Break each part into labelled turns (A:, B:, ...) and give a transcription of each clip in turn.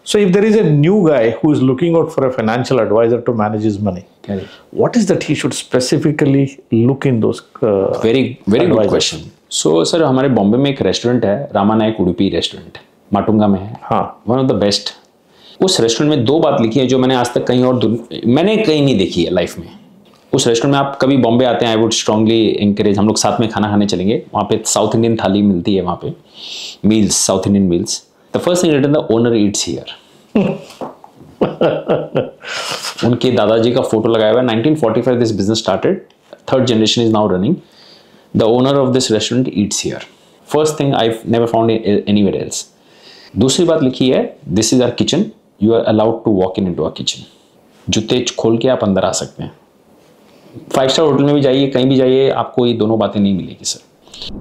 A: So if there is a new guy who is looking out for a financial advisor to manage his money, what is that he should specifically look in those?
B: Very good question. So sir, हमारे बॉम्बे में एक restaurant है, रामानायक Udupi restaurant, Matunga में है.
A: हाँ.
B: One of the best. उस restaurant में 2 बात लिखी है जो मैंने आज तक मैंने कहीं नहीं देखी है लाइफ में. उस रेस्टोरेंट में आप कभी बॉम्बे आते हैं, आई वुड स्ट्रांगली एनकरेज. हम लोग साथ में खाना खाने चलेंगे. वहाँ पे साउथ इंडियन थाली मिलती है, वहाँ पे meals, south Indian meals. The first thing written, the owner eats here. उनके दादाजी का फोटो लगाया हुआ है. 1945 this business started. 3rd generation is now running. The owner of this restaurant eats here. First thing I never found anywhere else. दूसरी बात लिखी है, this is our kitchen, you are allowed to walk in into our kitchen. जूते खोल के आप अंदर आ सकते हैं. 5 स्टार होटल में भी जाइए, कहीं भी जाइए, आपको ये दोनों बातें नहीं मिलेगी sir.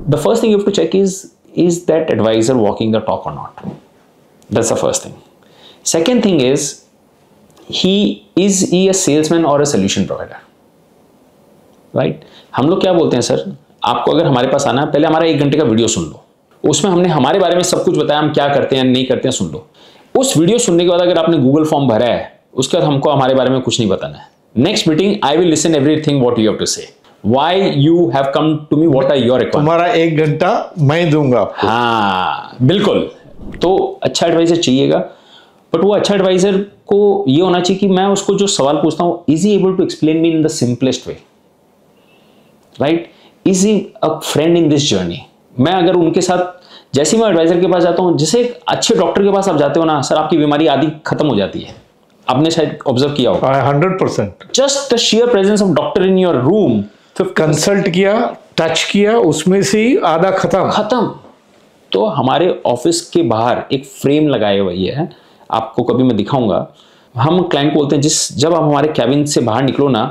B: The first thing you have to check is that advisor walking the talk और not. That's the first thing. Second thing is is he a salesman or a solution provider, right? हम लोग क्या बोलते हैं sir, आपको अगर हमारे पास आना है, पहले हमारा 1 घंटे का वीडियो सुन लो. उसमें हमने हमारे बारे में सब कुछ बताया, हम क्या करते हैं नहीं करते हैं, सुन लो. उस वीडियो सुनने के बाद अगर आपने गूगल फॉर्म भरा है, उसके बाद हमको हमारे बारे में कुछ नहीं बताना है. Next meeting I will listen everything what you have to say, why you have come to me, what are your requirement.
A: तुम्हारा 1 घंटा मैं दूंगा आपको.
B: हाँ बिल्कुल. तो अच्छा एडवाइजर चाहिएगा, बट वो अच्छा एडवाइजर को ये होना चाहिए कि मैं उसको जो सवाल पूछता हूँ, is he able to explain me in the simplest way, right? Is he a friend in this journey. मैं अगर उनके साथ, जैसे मैं एडवाइजर के पास जाता हूँ, जैसे एक अच्छे डॉक्टर के पास आप जाते हो ना सर, आपकी बीमारी आदि खत्म हो जाती है. आपने शायद ऑब्जर्व किया होगा.
A: 100%.
B: Just the share presence of doctor in your room.
A: Consult किया, टच किया, उसमें से आधा खत्म.
B: तो हमारे ऑफिस के बाहर एक फ्रेम लगाए हुए है, आपको कभी मैं दिखाऊंगा. हम क्लाइंट बोलते हैं, जब आप हमारे कैबिन से बाहर निकलो ना,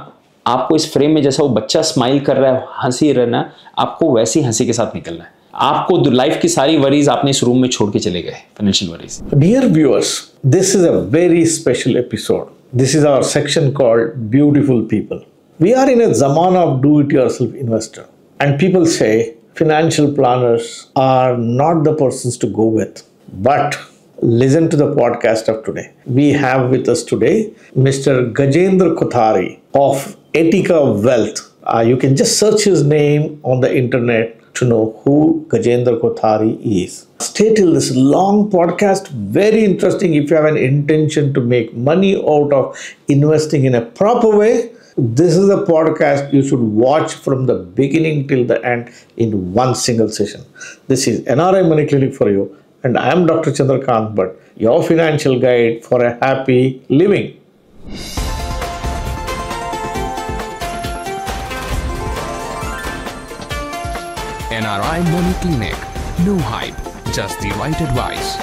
B: आपको इस फ्रेम में जैसा वो बच्चा स्माइल कर रहा है, हंसी रहना, आपको वैसी हंसी के साथ निकलना है. आपको लाइफ की सारी वरीज आपने इस रूम में छोड़ के चले गए, financial worries.
A: Dear viewers, this is a very special episode. This is our section called beautiful people. We are in a जमाना of do it yourself investor, and people say financial planners are not the persons to go with. But listen to the podcast of today. We have with us today Mr. Gajendra Kothari of Etika Wealth. You can just search his name on the internet to know who Gajendra Kothari is. Stay till this long podcast. Very interesting if you have an intention to make money out of investing in a proper way. This is a podcast you should watch from the beginning till the end in one single session. This is NRI Money Clinic for you, and I am Dr. Chandrakant Bhatt, your financial guide for a happy living.
C: NRI Money Clinic. No hype, just the right advice.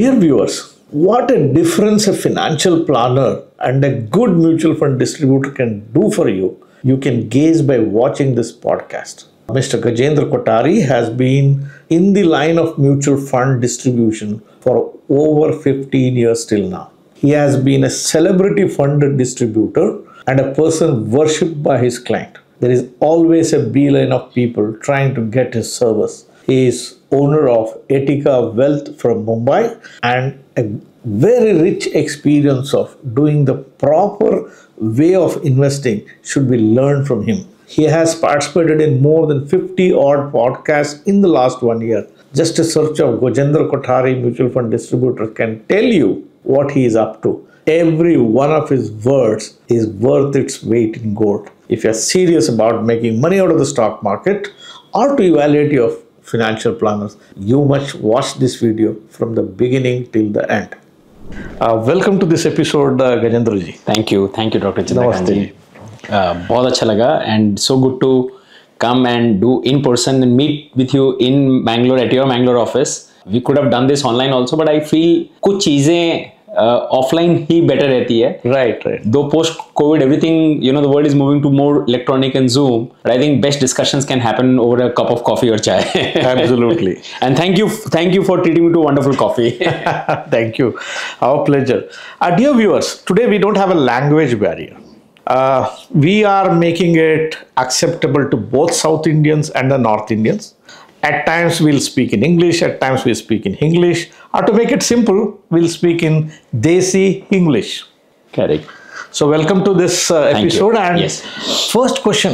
A: Dear viewers, what a difference a financial planner and a good mutual fund distributor can do for you, you can gauge by watching this podcast. Mr. Gajendra Kothari has been in the line of mutual fund distribution for over 15 years till now. He has been a celebrity fund distributor and a person worshipped by his client. There is always a beeline of people trying to get his service. He is owner of Etika Wealth from Mumbai, and a very rich experience of doing the proper way of investing should be learned from him. He has participated in more than 50 odd podcasts in the last 1 year. Just a search of Gajendra Kothari Mutual Fund Distributor can tell you what he is up to. Every one of his words is worth its weight in gold. If you are serious about making money out of the stock market or to evaluate your financial planners, you must watch this video from the beginning till the end. Welcome to this episode, Gajendra ji.
B: Thank you, Dr. Chandrakant ji. बहुत अच्छा लगा, and so good to come and do in person and meet with you in Bangalore at your Bangalore office. We could have done this online also, but I feel कुछ चीजें offline ही better रहती है.
A: Right.
B: Though post COVID everything, the world is moving to more electronic and Zoom, but I think best discussions can happen over a cup of coffee or chai.
A: Absolutely.
B: And thank you for treating me to wonderful coffee.
A: Thank you. Our pleasure. Dear viewers, today we don't have a language barrier. We are making it acceptable to both South Indians and the North Indians. At times we'll speak in English, at times we speak in English. Or to make it simple, we'll speak in Desi English.
B: Correct.
A: So welcome to this episode. And
B: Yes.
A: first question,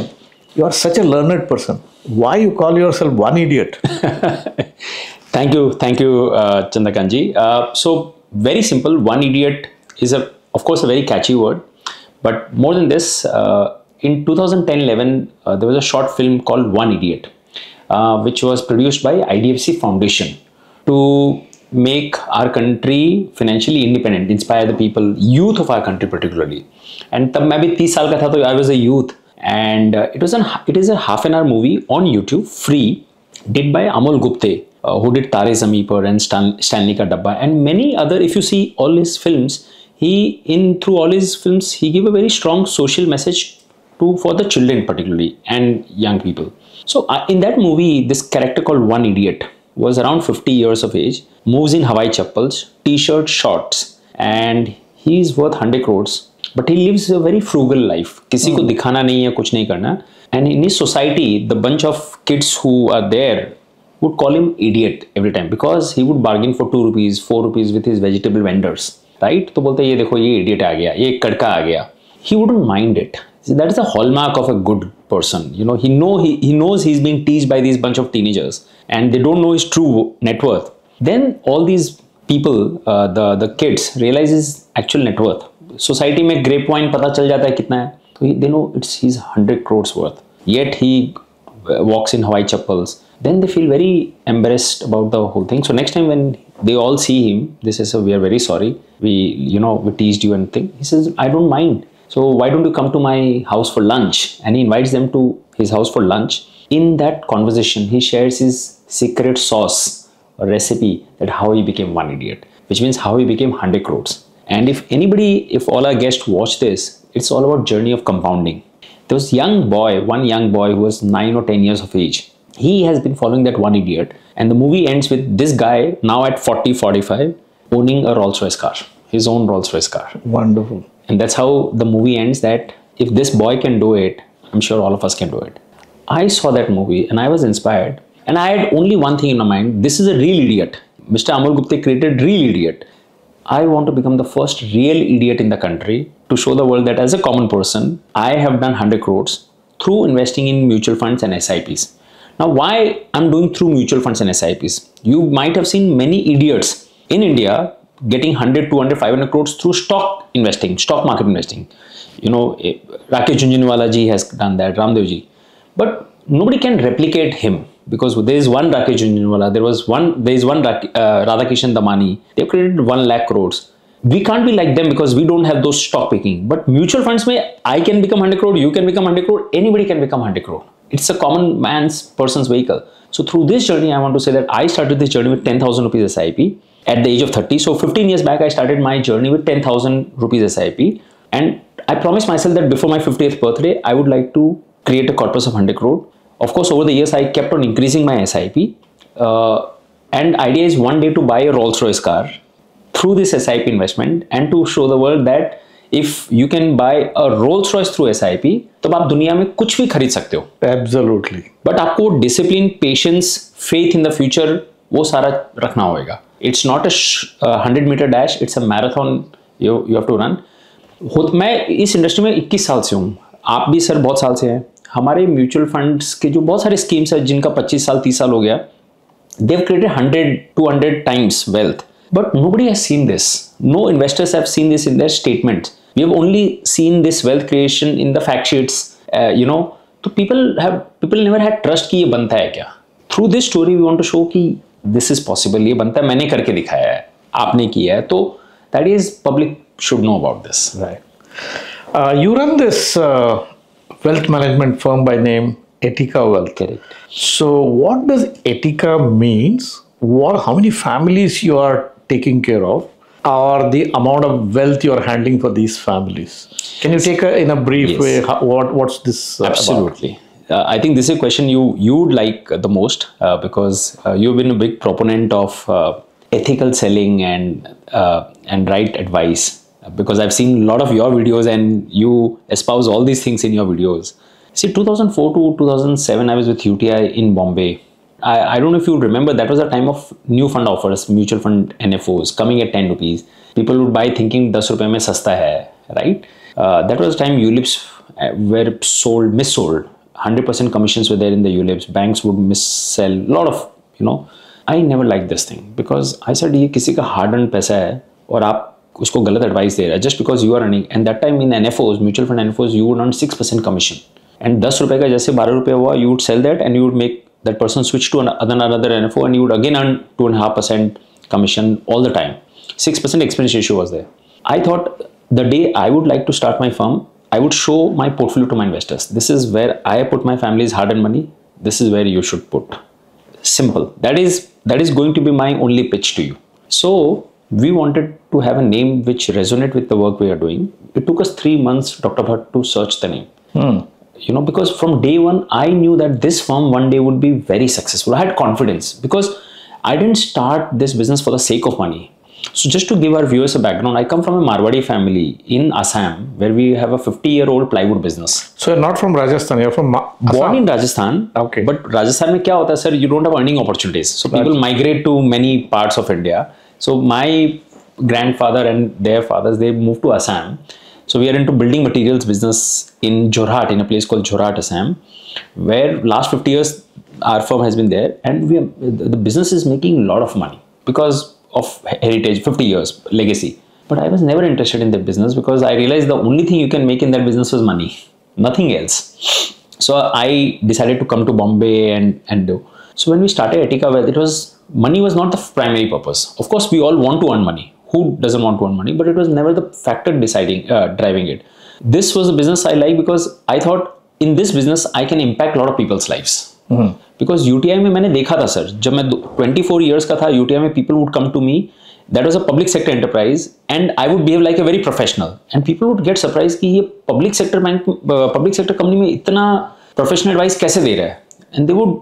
A: you are such a learned person. Why you call yourself one idiot?
B: Thank you, Chandakanji. So very simple. One idiot is of course, a very catchy word. But more than this, in 2010-11, there was a short film called One Idiot, which was produced by IDFC Foundation to make our country financially independent, inspire the people, youth of our country particularly. And तब मैं भी 30 साल का था, तो I was a youth, and it is a half-an-hour movie on YouTube, free, did by Amol Gupte, who did Tare Zameen Par and Stanley Ka Dabba, and many other. If you see all his films, through all his films, he gave a very strong social message for the children particularly and young people. So in that movie, this character called One Idiot was around 50 years of age, moves in Hawaii chappals, t-shirt, shorts, and he's worth 100 crores. But he lives a very frugal life. किसी को दिखाना नहीं है, कुछ नहीं करना. And in his society, the bunch of kids who are there would call him idiot every time because he would bargain for 2 rupees, 4 rupees with his vegetable vendors. Right? तो बोलते ये देखो ये idiot आ गया, ये कड़का आ गया. He wouldn't mind it. See, that is a hallmark of a good person. You know, he knows he's being teased by these bunch of teenagers and they don't know his true net worth. Then all these people, the kids, realize his actual net worth. Society में grape wine पता चल जाता है कितना है, तो they know he's 100 crores worth. Yet he walks in Hawaii chappals. Then they feel very embarrassed about the whole thing. So next time when they all see him, they say, "So we are very sorry. We teased you and thing." He says, "I don't mind. So why don't you come to my house for lunch?" And he invites them to his house for lunch. In that conversation, he shares his secret sauce or recipe that how he became one idiot, which means how he became 100 crores. And if all our guests watch this, it's all about journey of compounding. There was one young boy who was 9 or 10 years of age. He has been following that one idiot. And the movie ends with this guy now at 40, 45, owning a Rolls-Royce car, his own Rolls-Royce car.
A: Wonderful.
B: And that's how the movie ends, that if this boy can do it, I'm sure all of us can do it. I saw that movie and I was inspired. And I had only one thing in my mind. This is a real idiot. Mr. Amol Gupte created Real Idiot. I want to become the first real idiot in the country to show the world that as a common person, I have done 100 crores through investing in mutual funds and SIPs. Now, why I'm doing through mutual funds and SIPs? You might have seen many idiots in India getting 100, 200, 500 crores through stock investing, stock market investing. Rakesh Jhunjhunwala ji has done that, Ramdev ji. But nobody can replicate him because there is one Rakesh Jhunjhunwala, there is one Radhakishan Damani. They've created 1 lakh crores. We can't be like them because we don't have those stock picking. But mutual funds, I can become 100 crore, you can become 100 crore, anybody can become 100 crore. It's a common person's vehicle. So through this journey, I want to say that I started this journey with 10,000 rupees SIP at the age of 30. So 15 years back, I started my journey with 10,000 rupees SIP. And I promised myself that before my 50th birthday, I would like to create a corpus of 100 crore. Of course, over the years, I kept on increasing my SIP. And idea is one day to buy a Rolls-Royce car through this SIP investment and to show the world that if you can buy a Rolls-Royce through SIP, तो आप दुनिया में कुछ भी खरीद सकते हो.
A: Absolutely.
B: But आपको discipline, patience, faith in the future, वो सारा रखना होगा. It's not a 100-meter dash, it's a marathon you have to run. मैं इस इंडस्ट्री में 21 साल से हूँ. आप भी सर बहुत साल से हैं. हमारे म्यूचुअल फंड्स के जो बहुत सारे स्कीम्स हैं जिनका 25 साल 30 साल हो गया, they've created 100-200 times wealth. But nobody has seen this. No investors have seen this in their statements. We have only seen this wealth creation in the fact sheets. So people never had trust कि ये बनता है क्या. Through this story, we want to show कि this is possible. ये बनता है, मैंने करके दिखाया है, आपने किया है. तो that is public should know about this.
A: Right. You run this wealth management firm by name Etika Wealth.
B: Correct.
A: So what does Etika means? How many families you are taking care of, or the amount of wealth you are handling for these families? Can you take in a brief way what's this
B: Absolutely. I think this is a question you would like the most because you've been a big proponent of ethical selling and right advice. Because I've seen a lot of your videos and you espouse all these things in your videos. See, 2004 to 2007, I was with UTI in Bombay. I don't know if you remember, that was a time of new fund offers, mutual fund NFOs coming at 10 rupees. People would buy thinking 10 rupees mein sasta hai, right? That was the time ULIPs were missold. 100% commissions were there in the ULIPs. Banks would missell a lot of, I never liked this thing because I said ये किसी का hard earned पैसा है और आप उसको गलत advice दे रहे हैं just because you are earning. And that time in NFOs, mutual fund NFOs, you would earn 6% commission. And 10 रुपए का जैसे 12 रुपए हुआ, you would sell that and you would make that person switch to another NFO and you would again earn 2.5% commission all the time. 6% expense ratio was there. I thought the day I would like to start my firm, I would show my portfolio to my investors. This is where I put my family's hard-earned money. This is where you should put. Simple. That is going to be my only pitch to you. So we wanted to have a name which resonate with the work we are doing. It took us 3 months, Dr. Bhatt, to search the name. Because from day one, I knew that this firm one day would be very successful. I had confidence because I didn't start this business for the sake of money. So just to give our viewers a background, I come from a Marwadi family in Assam, where we have a 50-year-old plywood business.
A: So you're not from Rajasthan, you're from
B: born in Rajasthan.
A: Okay.
B: But Rajasthan mein kya hota hai, sir, you don't have earning opportunities. So people migrate to many parts of India. So my grandfather and their fathers, they moved to Assam. So we are into building materials business in Jorhat, in a place called Jorhat, Assam, where last 50 years our firm has been there, and the business is making a lot of money because of heritage, 50 years legacy. But I was never interested in that business because I realized the only thing you can make in that business was money, nothing else. So I decided to come to Bombay and do. So when we started Etica Wealth, money was not the primary purpose. Of course, we all want to earn money. Who doesn't want to earn money? But it was never the factor driving it. This was a business I like because I thought in this business I can impact a lot of people's lives. Because UTI में मैंने देखा था sir, जब मैं 24 years का था, UTI में people would come to me. That was a public sector enterprise, and I would behave like a very professional. And people would get surprised कि ये public sector company में इतना professional advice कैसे दे रहा है? And they would,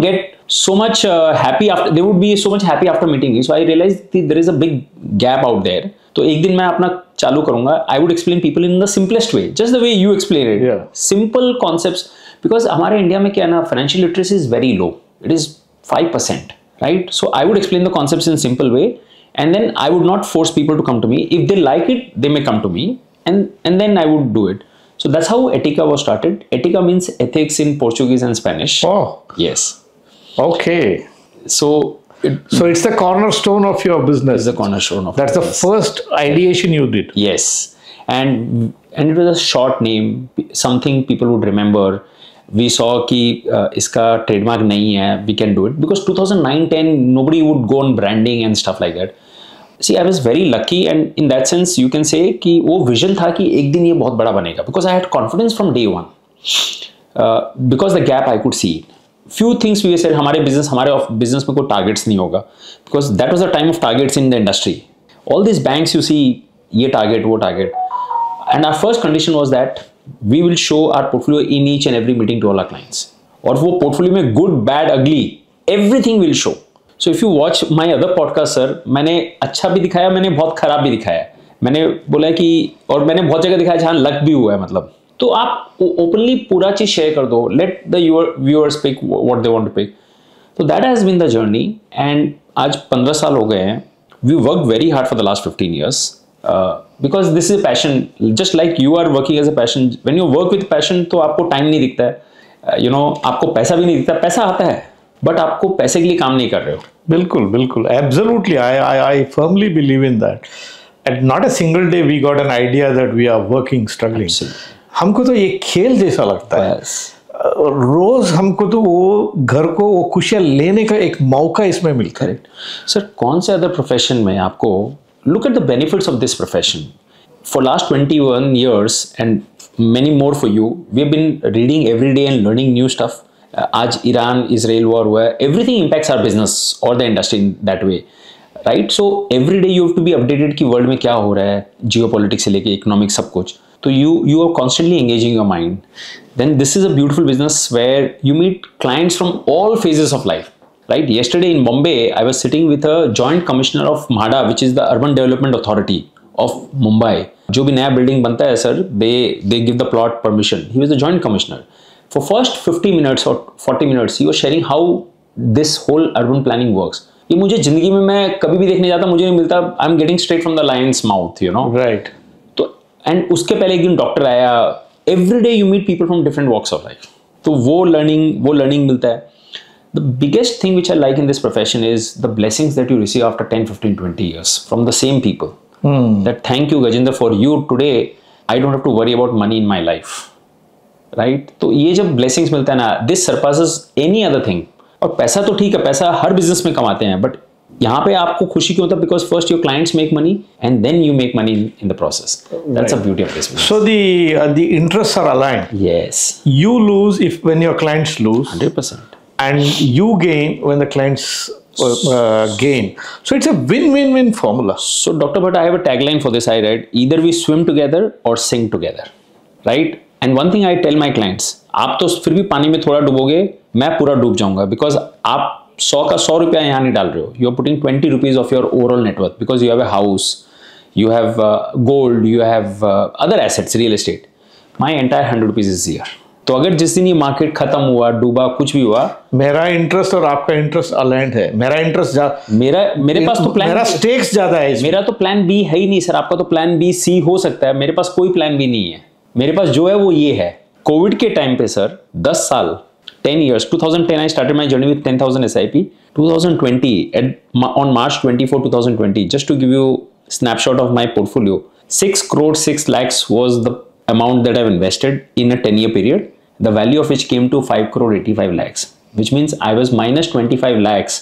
B: get so much happy after. They would be so much happy after meeting me. So I realized that there is a big gap out there. तो एक दिन मैं अपना चालू करूँगा. I would explain people in the simplest way, just the way you explain it.
A: Yeah.
B: Simple concepts. Because हमारे India में क्या है ना, financial literacy is very low. It is 5%, right? So I would explain the concepts in simple way, and then I would not force people to come to me. If they like it, they may come to me, and then I would do it. So that's how Etica was started. Etica means ethics in Portuguese and Spanish.
A: Oh.
B: Yes.
A: Okay.
B: So
A: it's the cornerstone of your business.
B: It's the cornerstone of
A: That's the first ideation you did.
B: Yes. And it was a short name, something people would remember. We saw कि इसका trademark नहीं है, we can do it. Because 2009-10, nobody would go on branding and stuff like that. See, I was very lucky, and in that sense, you can say कि वो vision था कि एक दिन ये बहुत बड़ा बनेगा. Because I had confidence from day one. Because the gap I could see. Few things we said, हमारे business में कोई targets नहीं होगा. Because that was the time of targets in the industry. All these banks you see, ये target, वो target. And our first condition was that we will show our portfolio in each and every meeting to all our clients. और वो portfolio में good, bad, ugly, everything will show. So if you watch my other podcast, sir, मैंने अच्छा भी दिखाया, मैंने बहुत खराब भी दिखाया. मैंने बोला कि और मैंने बहुत जगह दिखाया जहाँ लक भी हुआ है मतलब. तो आप openly पूरा चीज share कर दो. Let the viewers pick what they want to pick. So that has been the journey, and आज 15 साल हो गए हैं. We worked very hard for the last 15 years. Because this is a passion, just like you are working as a passion. When you work with passion, तो आपको time नहीं दिखता है, आपको पैसा भी नहीं दिखता. पैसा आता है, but आपको पैसे के लिए काम नहीं कर रहे हो.
A: बिल्कुल, absolutely. I firmly believe in that. And not a single day we got an idea that we are working, struggling.
B: Absolutely.
A: हमको तो ये खेल जैसा लगता है. रोज हमको तो वो घर को वो खुशियाँ लेने का एक मौका इसमें मिलता है.
B: सर, कौन से अदर प्रोफेशन में आपको look at the benefits of this profession. For last 21 years and many more for you, we have been reading every day and learning new stuff. आज ईरान इजराइल वॉर हुआ है. Everything impacts our business or the industry in that way, right? So every day you have to be updated कि world में क्या हो रहा है, geopolitics से लेके economics सब कुछ. तो you are constantly engaging your mind. Then this is a beautiful business where you meet clients from all phases of life. Right? Yesterday in Bombay, I was sitting with a joint commissioner of MHADA, which is the Urban Development Authority of Mumbai. जो भी नया building बनता है sir, they give the plot permission. He was the joint commissioner. For first 50 minutes or 40 minutes, you are sharing how this whole urban planning works. ये मुझे जिंदगी में मैं कभी भी देखने जाता मुझे नहीं मिलता. I am getting straight from the lion's mouth, you know.
A: Right.
B: तो एंड उसके पहले एक दिन डॉक्टर आया. Every day you meet people from different walks of life. तो वो लर्निंग मिलता है. The biggest thing which I like in this profession is the blessings that you receive after 10, 15, 20 years from the same people. That thank you Gajendra, for you today I don't have to worry about money in my life. Right? तो ये जब blessings मिलता है ना, this surpasses any other thing. और पैसा तो ठीक है, पैसा हर business में कमाते हैं, but यहाँ पे आपको खुशी क्यों होता है? Because first your clients make money and then you make money in the process. That's the beauty of this business.
A: So the interests are aligned.
B: Yes.
A: You lose if when your clients lose.
B: 100%.
A: And you gain when the clients gain. So it's a win-win-win formula.
B: So Dr. Bhatt, I have a tagline for this I read, either we swim together or sink together. Right? And one thing I tell my clients, आप तो फिर भी पानी में थोड़ा डूबोगे, मैं पूरा डूब जाऊंगा, because आप 100 का 100 रुपया यहाँ नहीं डाल रहे हो. You are putting 20 rupees of your overall net worth because you have a house, you have gold, you have other assets, real estate. My entire 100 rupees is here. तो अगर जिस दिन ये मार्केट खत्म हुआ, डूबा, कुछ भी हुआ,
A: मेरा इंटरेस्ट और आपका इंटरेस्ट अलाइंड है. मेरा इंटरेस्ट
B: मेरे पास तो प्लान,
A: मेरा स्टेक्स ज्यादा है इसमें.
B: मेरा तो प्लान बी है ही नहीं सर. आपका तो प्लान बी सी हो सकता है, मेरे पास कोई प्लान बी नहीं है. मेरे पास जो है वो ये है. कोविड के टाइम पे सर 10 साल, 10 years, 2010 I started my journey with 10,000 SIP. 2020 on March 24, 2020, just to give you snapshot of my portfolio, 6 crore 6 lakhs was the amount that I've invested in a 10-year period, the value of which came to 5 crore 85 lakhs, which means I was minus 25 lakhs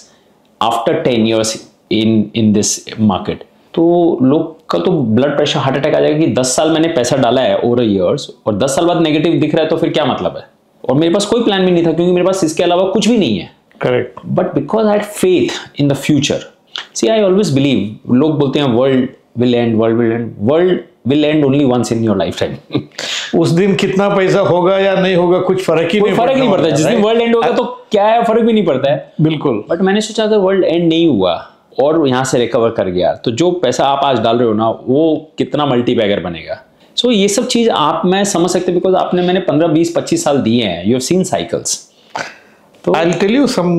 B: after 10 years in this market. तो लोग का तो blood pressure, heart attack आ जाएगा कि 10 साल मैंने पैसा डाला है ओवर ईयर्स और 10 साल बाद नेगेटिव दिख रहा है, तो फिर क्या मतलब है? और मेरे पास कोई प्लान भी नहीं था क्योंकि मेरे पास इसके अलावा कुछ भी नहीं है.
A: Correct.
B: But because I had faith in the future. See I always believe, लोग बोलते हैं world will end, world will end only once in your life time.
A: उस दिन कितना पैसा होगा या नहीं होगा कुछ फर्क ही नहीं
B: पड़ता. जिस दिन वर्ल्ड एंड होगा तो क्या है, फर्क भी नहीं पड़ता है.
A: बिल्कुल.
B: बट मैंने सोचा अगर वर्ल्ड एंड नहीं हुआ और यहाँ से रिकवर कर गया तो जो पैसा आप आज डाल रहे हो ना, वो कितना मल्टीपैगर बनेगा. सो ये सब चीज आप मैं समझ सकते, बिकॉज मैंने 15, 20, 25 साल दिए हैं. You have seen cycles.
A: So I'll tell you some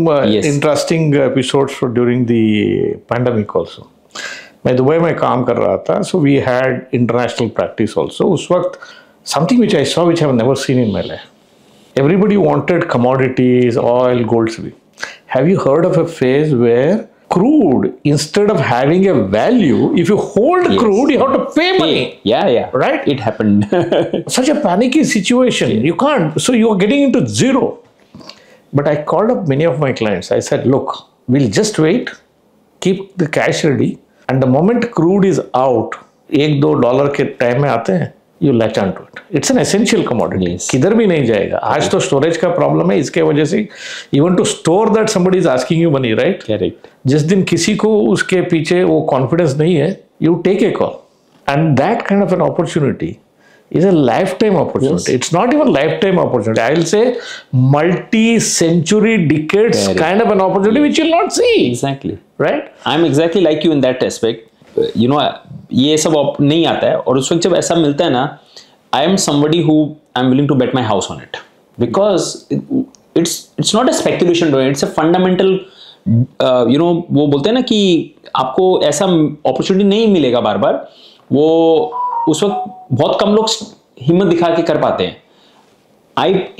A: interesting episodes for during the pandemic also. मैं दुबई में काम कर रहा था, so we had international practice also. उस वक्त something which I saw which I have never seen in my life. Everybody wanted commodities, oil, gold. Have you heard of a phase where crude, instead of having a value, if you hold crude, you have to pay money?
B: Yeah.
A: Right?
B: It happened.
A: Such a panicky situation. You can't. So you are getting into zero. But I called up many of my clients. I said, look, we'll just wait, keep the cash ready, and the moment crude is out, $1-2 के time में आते हैं, you latch onto it. It's an essential commodity. किधर भी नहीं जाएगा. आज तो स्टोरेज का प्रॉब्लम है, इसके वजह से even to store that somebody is asking you money, right?
B: Correct.
A: जिस दिन किसी को उसके पीछे वो कॉन्फिडेंस नहीं है, you take a call, and that kind of an opportunity is a lifetime opportunity. It's not even lifetime opportunity. I will say multi-century decades kind of an opportunity which you'll not see.
B: Exactly.
A: Right?
B: I'm exactly like you in that aspect. You know, ये सब नहीं आता है और उस वक्त जब ऐसा मिलता है ना, I am somebody who I'm willing to bet my house on it because it's not a speculation. It's a fundamental. You know, वो बोलते हैं ना कि आपको ऐसा opportunity नहीं मिलेगा बार बार. वो उस वक्त बहुत कम लोग हिम्मत दिखा के कर पाते हैं.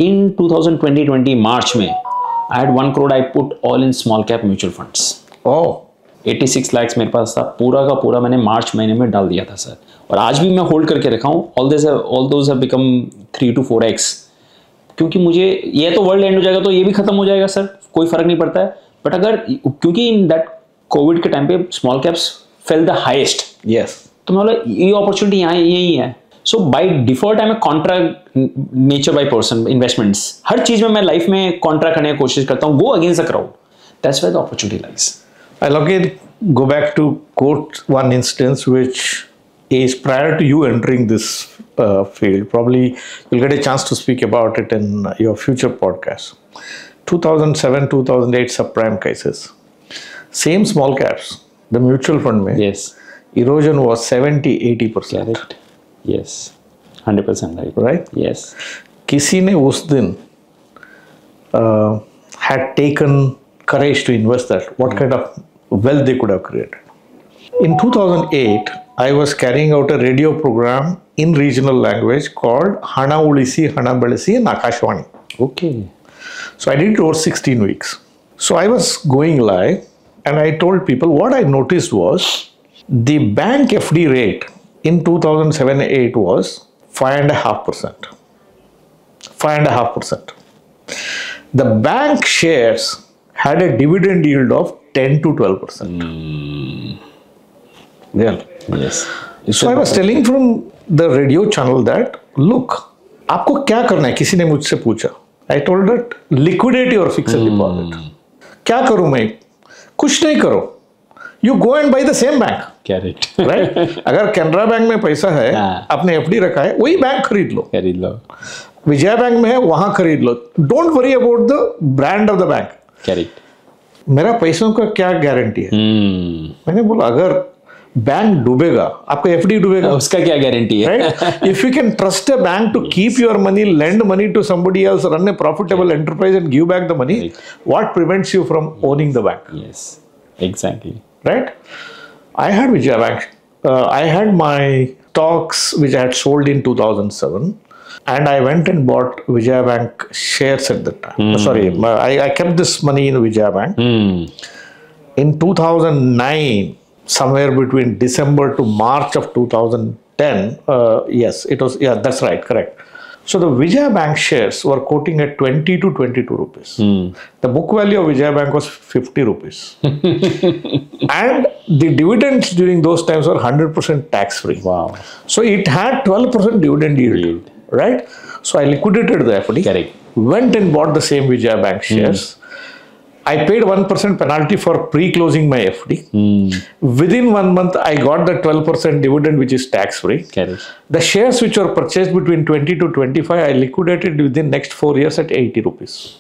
B: In 2020 मार्च में I had 1 crore I put all in small cap mutual funds.
A: Oh.
B: 86 lakhs मेरे पास था, पूरा का पूरा मैंने मार्च महीने में डाल दिया था सर. और आज भी मैं होल्ड करके रखा हूँ. All those have become 3 to 4x. क्योंकि मुझे ये तो वर्ल्ड एंड हो जाएगा तो ये भी खत्म हो जाएगा सर, कोई फर्क नहीं पड़ता है. बट अगर क्योंकि इन दैट कोविड के टाइम पे small caps fell the highest.
A: Yes.
B: तो मैं बोला ये अपॉर्चुनिटी यहाँ यही है. So by default I am a contra nature by person. Investments हर चीज में मैं लाइफ में कॉन्ट्रा करने की कोशिश करता हूँ. Go against the crowd. That's where the opportunity lies.
A: I'll again go back to quote one instance which is prior to you entering this field. Probably you'll get a chance to speak about it in your future podcast. 2007, 2008 subprime crisis. Same small caps, the mutual fund mein.
B: Yes.
A: Erosion was 70-80%.
B: Correct. Yes. 100% right.
A: Right?
B: Yes.
A: किसी ने उस दिन had taken courage to invest that, what kind of wealth they could have created. In 2008, I was carrying out a radio program in regional language called Hana Ulisi, Hana Belisi in Akashvani.
B: Okay.
A: So I did it over 16 weeks. So I was going live and I told people what I noticed was the bank FD rate in 2007-8 was 5.5%. 5.5%. The bank shares had a dividend yield of 10 to 12%. Yeah.
B: Yes.
A: So I was telling from the radio channel that, look, आपको क्या करना है? किसी ने मुझसे पूछा. I told that liquidate your fixed deposit. क्या करूँ मैं? कुछ नहीं करो. You go and buy the same bank.
B: Correct.
A: Right? अगर कैनरा बैंक में पैसा है, आपने एफडी रखा है, वही बैंक खरीद लो. विजया बैंक में है, वहां खरीद लो. Don't worry about the brand of the bank.
B: Correct.
A: मेरा पैसों का क्या गारंटी है? मैंने बोला अगर बैंक डूबेगा, आपका एफडी डूबेगा,
B: उसका क्या गारंटी है?
A: Right? If you can trust a bank to keep your money, lend money to somebody else, run a profitable enterprise and give back the money, what prevents you from owning the bank?
B: Yes, exactly.
A: Right? I had Vijaya Bank. I had my stocks which I had sold in 2007, and I went and bought Vijaya Bank shares at that time. Sorry, I kept this money in Vijaya Bank. In 2009, somewhere between December to March of 2010, yes, it was, yeah, that's right, correct. So the Vijaya Bank shares were quoting at 20 to 22 rupees. The book value of Vijaya Bank was 50 rupees. And the dividends during those times were 100% tax free.
B: Wow.
A: So it had 12% dividend yield, right? So I liquidated the FD,
B: Correct.
A: went and bought the same Vijaya Bank shares. I paid 1% penalty for pre-closing my FD. Within 1 month, I got the 12% dividend, which is tax-free.
B: Correct.
A: The shares which were purchased between 20 to 25, I liquidated within next 4 years at 80 rupees.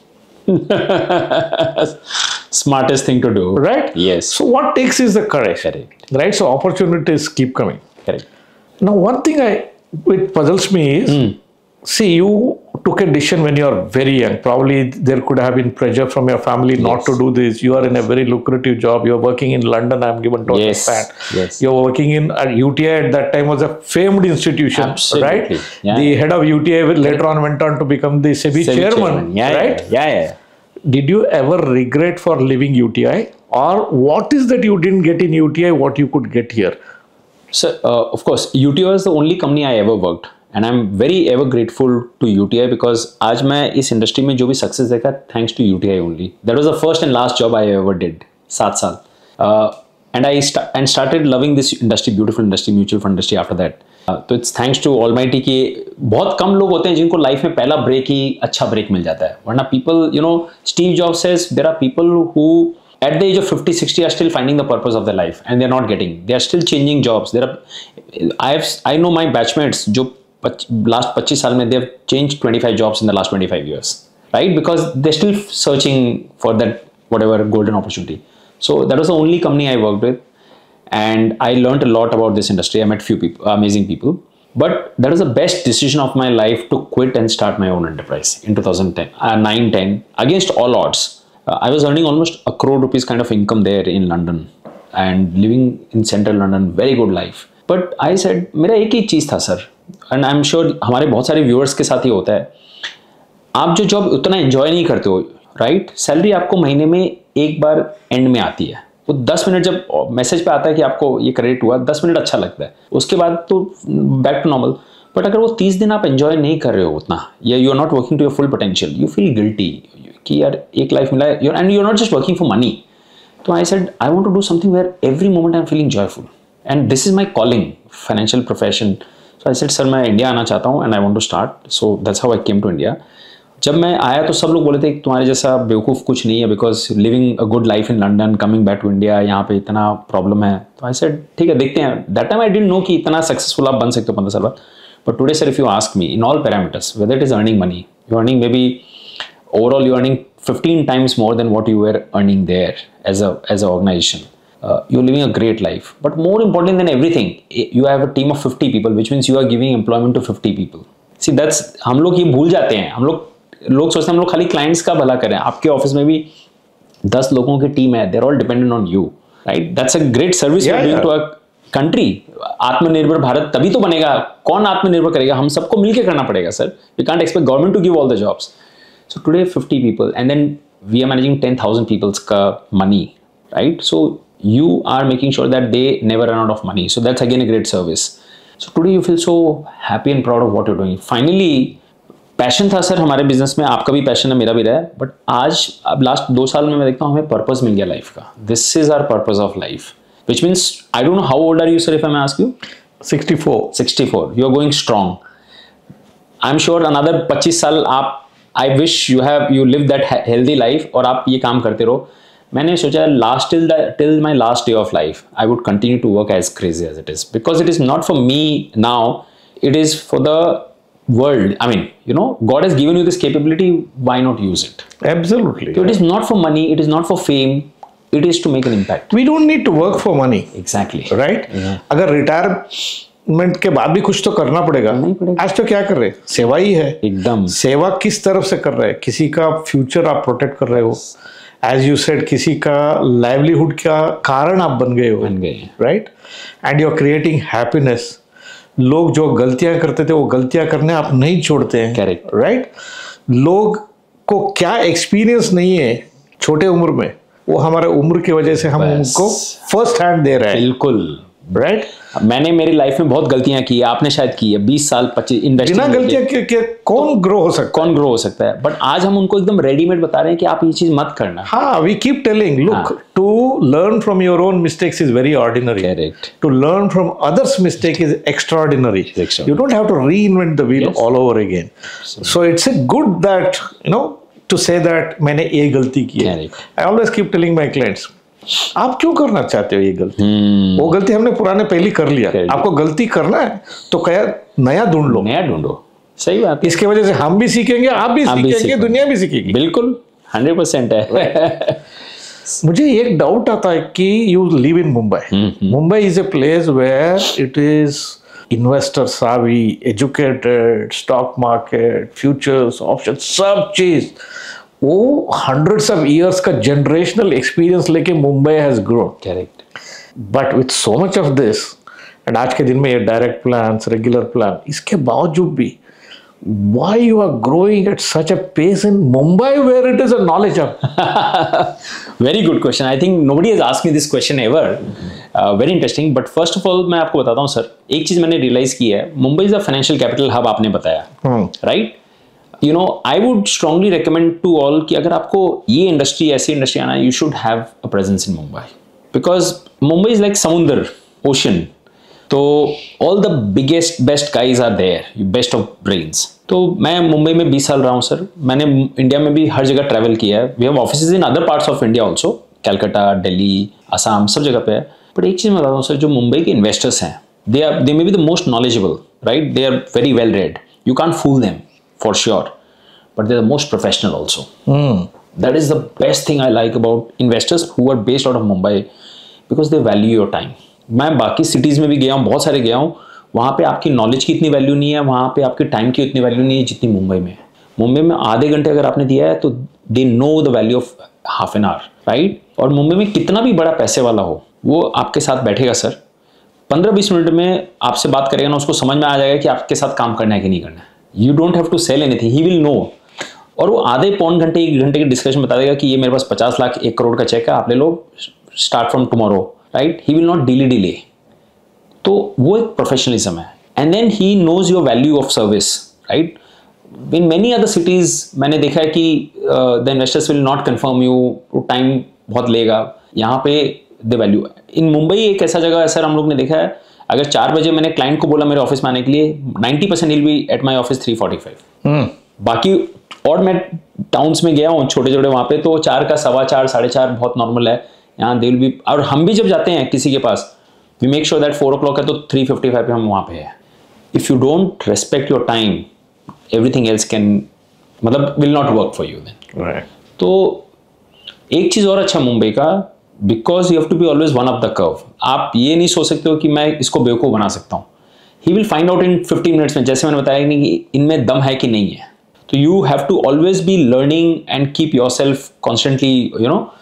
B: Smartest thing to do.
A: Right?
B: Yes.
A: So what takes is the courage.
B: Correct.
A: Right? So opportunities keep coming.
B: Correct.
A: Now, one thing it puzzles me is, see, you took a decision when you are very young. Probably there could have been pressure from your family not to do this. You are in a very lucrative job. You are working in London. I am given to understand.
B: Yes.
A: You are working in UTI at that time was a famed institution,
B: Absolutely.
A: right?
B: Yeah.
A: The head of UTI later on went on to become the SEBI chairman,
B: Yeah,
A: right?
B: Yeah.
A: Did you ever regret for leaving UTI, or what is that you didn't get in UTI what you could get here?
B: So, of course, UTI was the only company I ever worked. And I'm very ever grateful to UTI because आज मैं इस industry में जो भी success देखा thanks to UTI only. That was the first and last job I ever did. 7 साल. And I started loving this industry, beautiful industry, mutual fund industry after that. तो it's thanks to Almighty कि बहुत कम लोग होते हैं जिनको life में पहला ब्रेक ही अच्छा ब्रेक मिल जाता है. वरना people, you know, Steve Jobs says there are people who at the age of 50, 60 are still finding the purpose of their life and they're not getting. They are still changing jobs. I know my batchmates जो last 25 साल में they have changed 25 jobs in the last 25 years, right? Because they're still searching for that whatever golden opportunity. So that was the only company I worked with, and I learned a lot about this industry. I met few people, amazing people. But that was the best decision of my life to quit and start my own enterprise in 2010, 9-10 against all odds. I was earning almost 1 crore rupees kind of income there in London and living in central London, very good life. But I said, मेरा एक ही चीज़ था sir, and I am sure हमारे बहुत सारे viewers के साथ ही होता है, आप जो जॉब उतना एंजॉय नहीं करते हो, राइट? सैलरी आपको महीने में एक बार एंड में आती है, वो 10 मिनट जब मैसेज पे आता है कि आपको ये क्रेडिट हुआ, 10 मिनट अच्छा लगता है, उसके बाद तो बैक टू नॉर्मल. बट अगर वो 30 दिन आप एंजॉय नहीं कर रहे हो उतना, या you are not working to your full potential, you feel guilty कि यार एक लाइफ मिला है, and you are not just working for money. तो I said I want to do something where every moment I am feeling joyful, and this is my calling, financial profession. So I said sir मैं India आना चाहता हूँ and I want to start. So that's how I came to India. जब मैं आया तो सब लोग बोले थे तुम्हारे जैसा बेवकूफ़ कुछ नहीं है, because living a good life in London, coming back to India, यहाँ पे इतना प्रॉब्लम है. तो आई सेड ठीक है देखते हैं. That time I didn't know कि इतना सक्सेसफुल आप बन सकते हो 15 साल बाद. But today sir if you ask me in all parameters whether it is earning money, you earning may be overall you're earning 15 times more than what you were earning there as an organization. You're living a great life, but more important than everything, you have a team of 50 people, which means you are giving employment to 50 people. See, that's हम लोग ये भूल जाते हैं. हम लोग लोग सोचते हैं हम लोग खाली क्लाइंट्स का भला करें, आपके ऑफिस में भी 10 लोगों की टीम है, they're all dependent on you, right? That's a great service you are doing to a country. आत्मनिर्भर भारत तभी तो बनेगा, कौन आत्मनिर्भर करेगा? हम सबको मिलकर करना पड़ेगा sir. We can't expect government to give all the jobs. So today 50 people and then we are managing 10,000 people's का money, right? So you are making sure that they never run out of money. So that's again a great service. So today you feel so happy and proud of what you're doing. Finally, passion था sir हमारे business में, आपका भी passion है, मेरा भी रहा है, बट आज अब लास्ट 2 साल में मैं देखता हूँ हमें पर्पस मिल गया लाइफ का। This is our purpose of life, which means I don't know how old are you sir if I may ask you? 64. You are going strong. I'm sure another 25 साल आप, I wish you live that healthy life और आप ये काम करते रहो। मैंने सोचा till my last day of life I would continue to work as crazy as it is, because it is not for me now, it is for the world. I mean, God has given you this capability, why not use it?
A: Absolutely.
B: So it is not for money, it is not for fame, it is to make an impact.
A: We don't need to work for money.
B: Exactly.
A: Right?
B: Yeah.
A: अगर retirement के बाद भी कुछ तो करना पड़ेगा। आज तो क्या कर रहे हैं? सेवा ही है।
B: एकदम।
A: सेवा किस तरफ से कर रहे हैं? किसी का फ्यूचर आप प्रोटेक्ट कर रहे हो, एज यू सेड, किसी का लाइवलीहुड का कारण आप बन गए हो, right? And you are creating happiness. लोग जो गलतियां करते थे वो गलतियां करने आप नहीं छोड़ते हैं,
B: करेक्ट,
A: राइट? लोग को क्या एक्सपीरियंस नहीं है छोटे उम्र में, वो हमारे उम्र की वजह से हम उनको फर्स्ट हैंड दे रहे हैं।
B: बिल्कुल,
A: राइट?
B: मैंने मेरी लाइफ में बहुत गलतियां की है, आपने शायद की है, 20 साल 25 इन्वेस्टिंग।
A: बिना गलतियां के कौन ग्रो हो सकता है?
B: बट आज हम उनको एकदम रेडीमेड बता रहे हैं कि आप ये चीज मत करना।
A: हाँ, we keep telling, look, to learn from your own mistakes is very ordinary,
B: correct,
A: to learn from others mistake is extraordinary. You don't have to reinvent the wheel all over again. So it's a good that to say that मैंने ये गलती की है। I always keep telling my clients, आप क्यों करना चाहते हो ये गलती? वो गलती हमने पुराने पहले कर लिया, आपको गलती करना है तो क्या नया ढूंढो।
B: सही बात।
A: इसके वजह से हम भी सीखेंगे, आप भी सीखेंगे, दुनिया भी सीखेगी।
B: बिल्कुल 100% है।
A: मुझे एक डाउट आता है कि you live in Mumbai. Mumbai is a place where it is investor savvy, educated, stock market, futures, options, सब चीज, वो hundreds of years का generational experience लेके Mumbai has grown.
B: Correct.
A: But with so much of this, and आज के दिन में ये direct plans, regular plan, इसके बावजूद भी why you are growing at such a pace in Mumbai where it is a knowledge hub?
B: Very good question. I think nobody has asked me this question ever. Very interesting. But first of all, मैं आपको बताता हूँ sir, एक चीज मैंने realise की है, Mumbai is a financial capital hub, आपने बताया, right? I would strongly recommend to all कि अगर आपको ये इंडस्ट्री, ऐसी इंडस्ट्री आना है, you should have a presence in Mumbai, because Mumbai is like समुंदर, ओशन। तो all the biggest best guys are there, best of brains. तो मैं मुंबई में 20 साल रहा हूँ सर। मैंने इंडिया में भी हर जगह ट्रैवल किया है। We have offices in other parts of India also, Calcutta, Delhi, Assam, सब जगह पे है। बट एक चीज़ मैं बताता हूँ सर, जो मुंबई के इन्वेस्टर्स हैं, they may be the most knowledgeable, right? They are very well read, you can't fool them for sure, but they are the most professional also. That is the best thing I like about investors who are based out of Mumbai, because they value your time. मैं बाकी cities में भी गया हूँ, बहुत सारे गया हूँ, वहाँ पे आपकी नॉलेज की इतनी वैल्यू नहीं है, वहाँ पे आपके टाइम की उतनी वैल्यू नहीं है जितनी मुंबई में है। मुंबई में आधे घंटे अगर आपने दिया है तो they know the value of half an hour, right? और मुंबई में कितना भी बड़ा पैसे वाला हो, वो आपके साथ बैठेगा सर, 15-20 मिनट में आपसे बात करेगा ना, उसको समझ में आ जाएगा कि आपके साथ काम करना है कि नहीं करना है। You don't have to sell anything, he will know. और वो आधे पौन घंटे 1 घंटे की डिस्कशन बता देगा कि ये मेरे पास 50 लाख 1 करोड़ का चेक है, आप ले लो, start from tomorrow, right? He will not delay. तो वो एक प्रोफेशनलिज्म है। And then he knows your value of service, right? In many other cities मैंने देखा है कि the investors will not confirm you, time बहुत लेगा। यहाँ पे द वैल्यू इन मुंबई एक ऐसा जगह है सर, हम लोग ने देखा है, अगर 4 बजे मैंने क्लाइंट को बोला मेरे ऑफिस में आने के लिए, 90% will be at my office 3:45। बाकी और मैं टाउन्स में गया हूँ छोटे छोटे, वहाँ पे तो 4 का 4:15, 4:30 बहुत नॉर्मल है। यहाँ दे विल बी, और हम भी जब जाते हैं किसी के पास, we make sure that 4 o'clock है तो 3:55 पे हम वहाँ पे हैं। If you don't respect your time, everything else can, मतलब will not work for you then. तो एक चीज़ और अच्छा मुंबई का, because you have to be always one of the curve. आप ये नहीं सोच सकते हो कि मैं इसको बेवकूफ़ बना सकता हूँ। He will find out in 15 minutes में, जैसे मैंने बताया कि इनमें दम है कि नहीं है। तो you have to always be learning and keep yourself constantly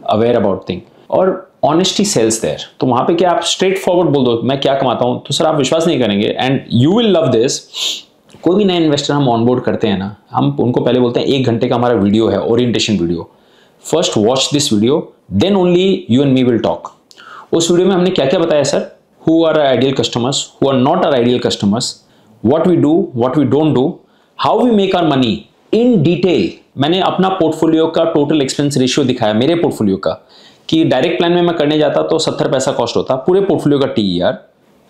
B: aware about thing. और ऑनेस्टी सेल्स देयर, तो वहां पे क्या आप स्ट्रेट फॉरवर्ड बोल दो मैं क्या कमाता हूं, तो सर आप विश्वास नहीं करेंगे and you will love this. कोई भी नए इन्वेस्टर हम ऑनबोर्ड करते हैं ना, हम उनको पहले बोलते हैं 1 घंटे का हमारा वीडियो है, orientation video, first watch this video then only you and me will talk. उस वीडियो में हमने क्या क्या बताया sir, who are our ideal customers, who are not our ideal customers, what we do, what we don't do, how we make our money in detail. मैंने अपना portfolio का total expense ratio दिखाया मेरे पोर्टफोलियो का, कि direct plan में मैं करने जाता तो 70 पैसा कॉस्ट होता पूरे पोर्टफोलियो का TER,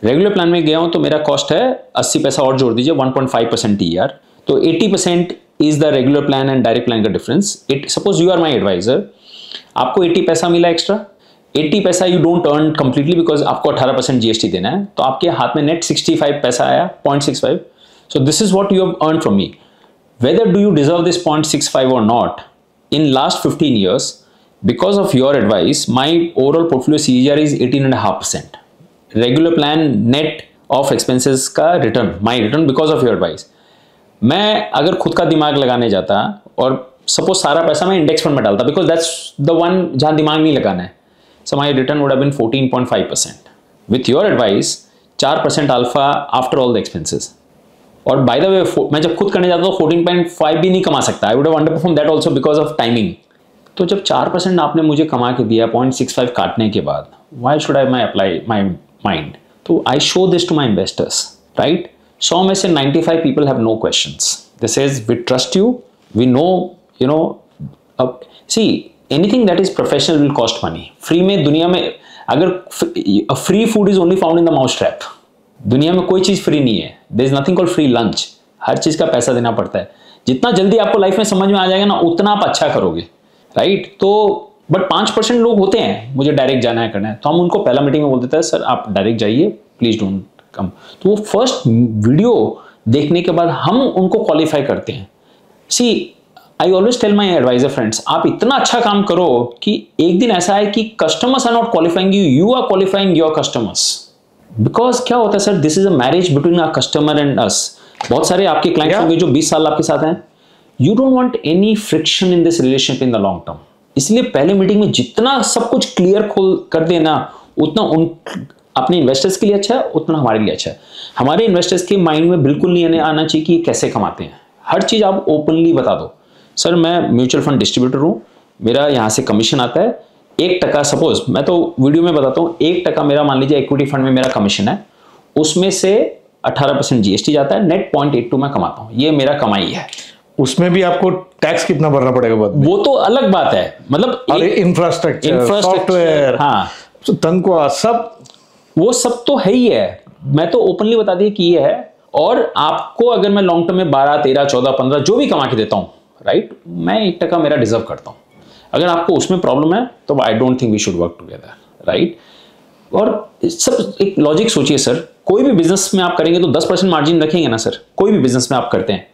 B: रेगुलर प्लान में गया हूं तो मेरा कॉस्ट है 80 पैसा और जोड़ दीजिए 1.5% TER, तो 80% is the regular plan and direct plan का difference. It suppose you are my advisor, आपको 80 पैसा मिला एक्स्ट्रा, 80 पैसा you don't earn completely because आपको 18% GST देना है, तो आपके हाथ में नेट 65 पैसा आया 0.65। So this is what you have earn from me. Whether do you deserve this 0.65 or not, in last 15 years, because of your advice, my overall portfolio CAGR is 18.5%. Regular plan net of expenses का return, my return because of your advice. मैं अगर खुद का दिमाग लगाने जाता और suppose सारा पैसा मैं इंडेक्स फंड में डालता, because that's the one जहाँ दिमाग नहीं लगाना है, so my return would have been 14.5%. With your advice, 4% alpha after all the expenses. और बाय द वे मैं जब खुद करने जाता हूँ 14.5 भी नहीं कमा सकता, I would have underperform that also because of timing. तो जब 4% आपने मुझे कमा के दिया 0.65 काटने के बाद, why should I my apply my mind, तो I show this to my investors, right. 100 में से 95 people have no questions, this is we trust you, we know you know. See anything that is professional will cost money. Free में दुनिया में अगर free food is only found in the mouse trap, दुनिया में कोई चीज free नहीं है, there is nothing called free lunch, हर चीज का पैसा देना पड़ता है। जितना जल्दी आपको लाइफ में समझ में आ जाएगा ना उतना आप अच्छा करोगे, राइट। तो बट 5% लोग होते हैं मुझे डायरेक्ट जाना है करना है, तो हम उनको पहला मीटिंग में बोल देते हैं सर आप डायरेक्ट जाइए प्लीज डोंट कम। तो वो फर्स्ट वीडियो देखने के बाद हम उनको क्वालिफाई करते हैं। See I always tell my advisor friends, आप इतना अच्छा काम करो कि एक दिन ऐसा है कि customers are not qualifying you, you are qualifying your customers. Because क्या होता है sir, this is a marriage between our customer and us. बहुत सारे आपके क्लाइंट्स होंगे जो 20 साल आपके साथ हैं, you don't want any friction in this relationship in the long term. इसलिए पहले मीटिंग में जितना सब कुछ क्लियर खोल कर देना उतना उन अपने इन्वेस्टर्स के लिए अच्छा है, उतना हमारे लिए अच्छा है। हमारे इन्वेस्टर्स के माइंड में बिल्कुल नहीं आना चाहिए कि ये कैसे कमाते हैं, हर चीज आप ओपनली बता दो। सर मैं म्यूचुअल फंड डिस्ट्रीब्यूटर हूं, मेरा यहां से कमीशन आता है 1%, सपोज मैं तो वीडियो में बताता हूँ 1% मेरा मान लीजिए इक्विटी फंड में मेरा कमीशन है, उसमें से 18% GST जाता है, नेट 0.82 मैं कमाता हूँ, ये मेरा कमाई है।
A: उसमें भी आपको टैक्स कितना भरना पड़ेगा बाद में?
B: वो तो अलग बात है, मतलब
A: इंफ्रास्ट्रक्चर, सॉफ्टवेयर,
B: हाँ
A: तनख्वाह, सब
B: वो सब तो है ही है। मैं तो ओपनली बता दिया कि ये है, और आपको अगर मैं लॉन्ग टर्म में 12, 13, 14, 15 जो भी कमा के देता हूँ, राइट, मैं 1% मेरा डिजर्व करता हूँ। अगर आपको उसमें प्रॉब्लम है तो I don't think we should work together, right. और सब एक लॉजिक सोचिए सर, कोई भी बिजनेस में आप करेंगे तो 10% मार्जिन रखेंगे ना सर, कोई भी बिजनेस में आप करते हैं।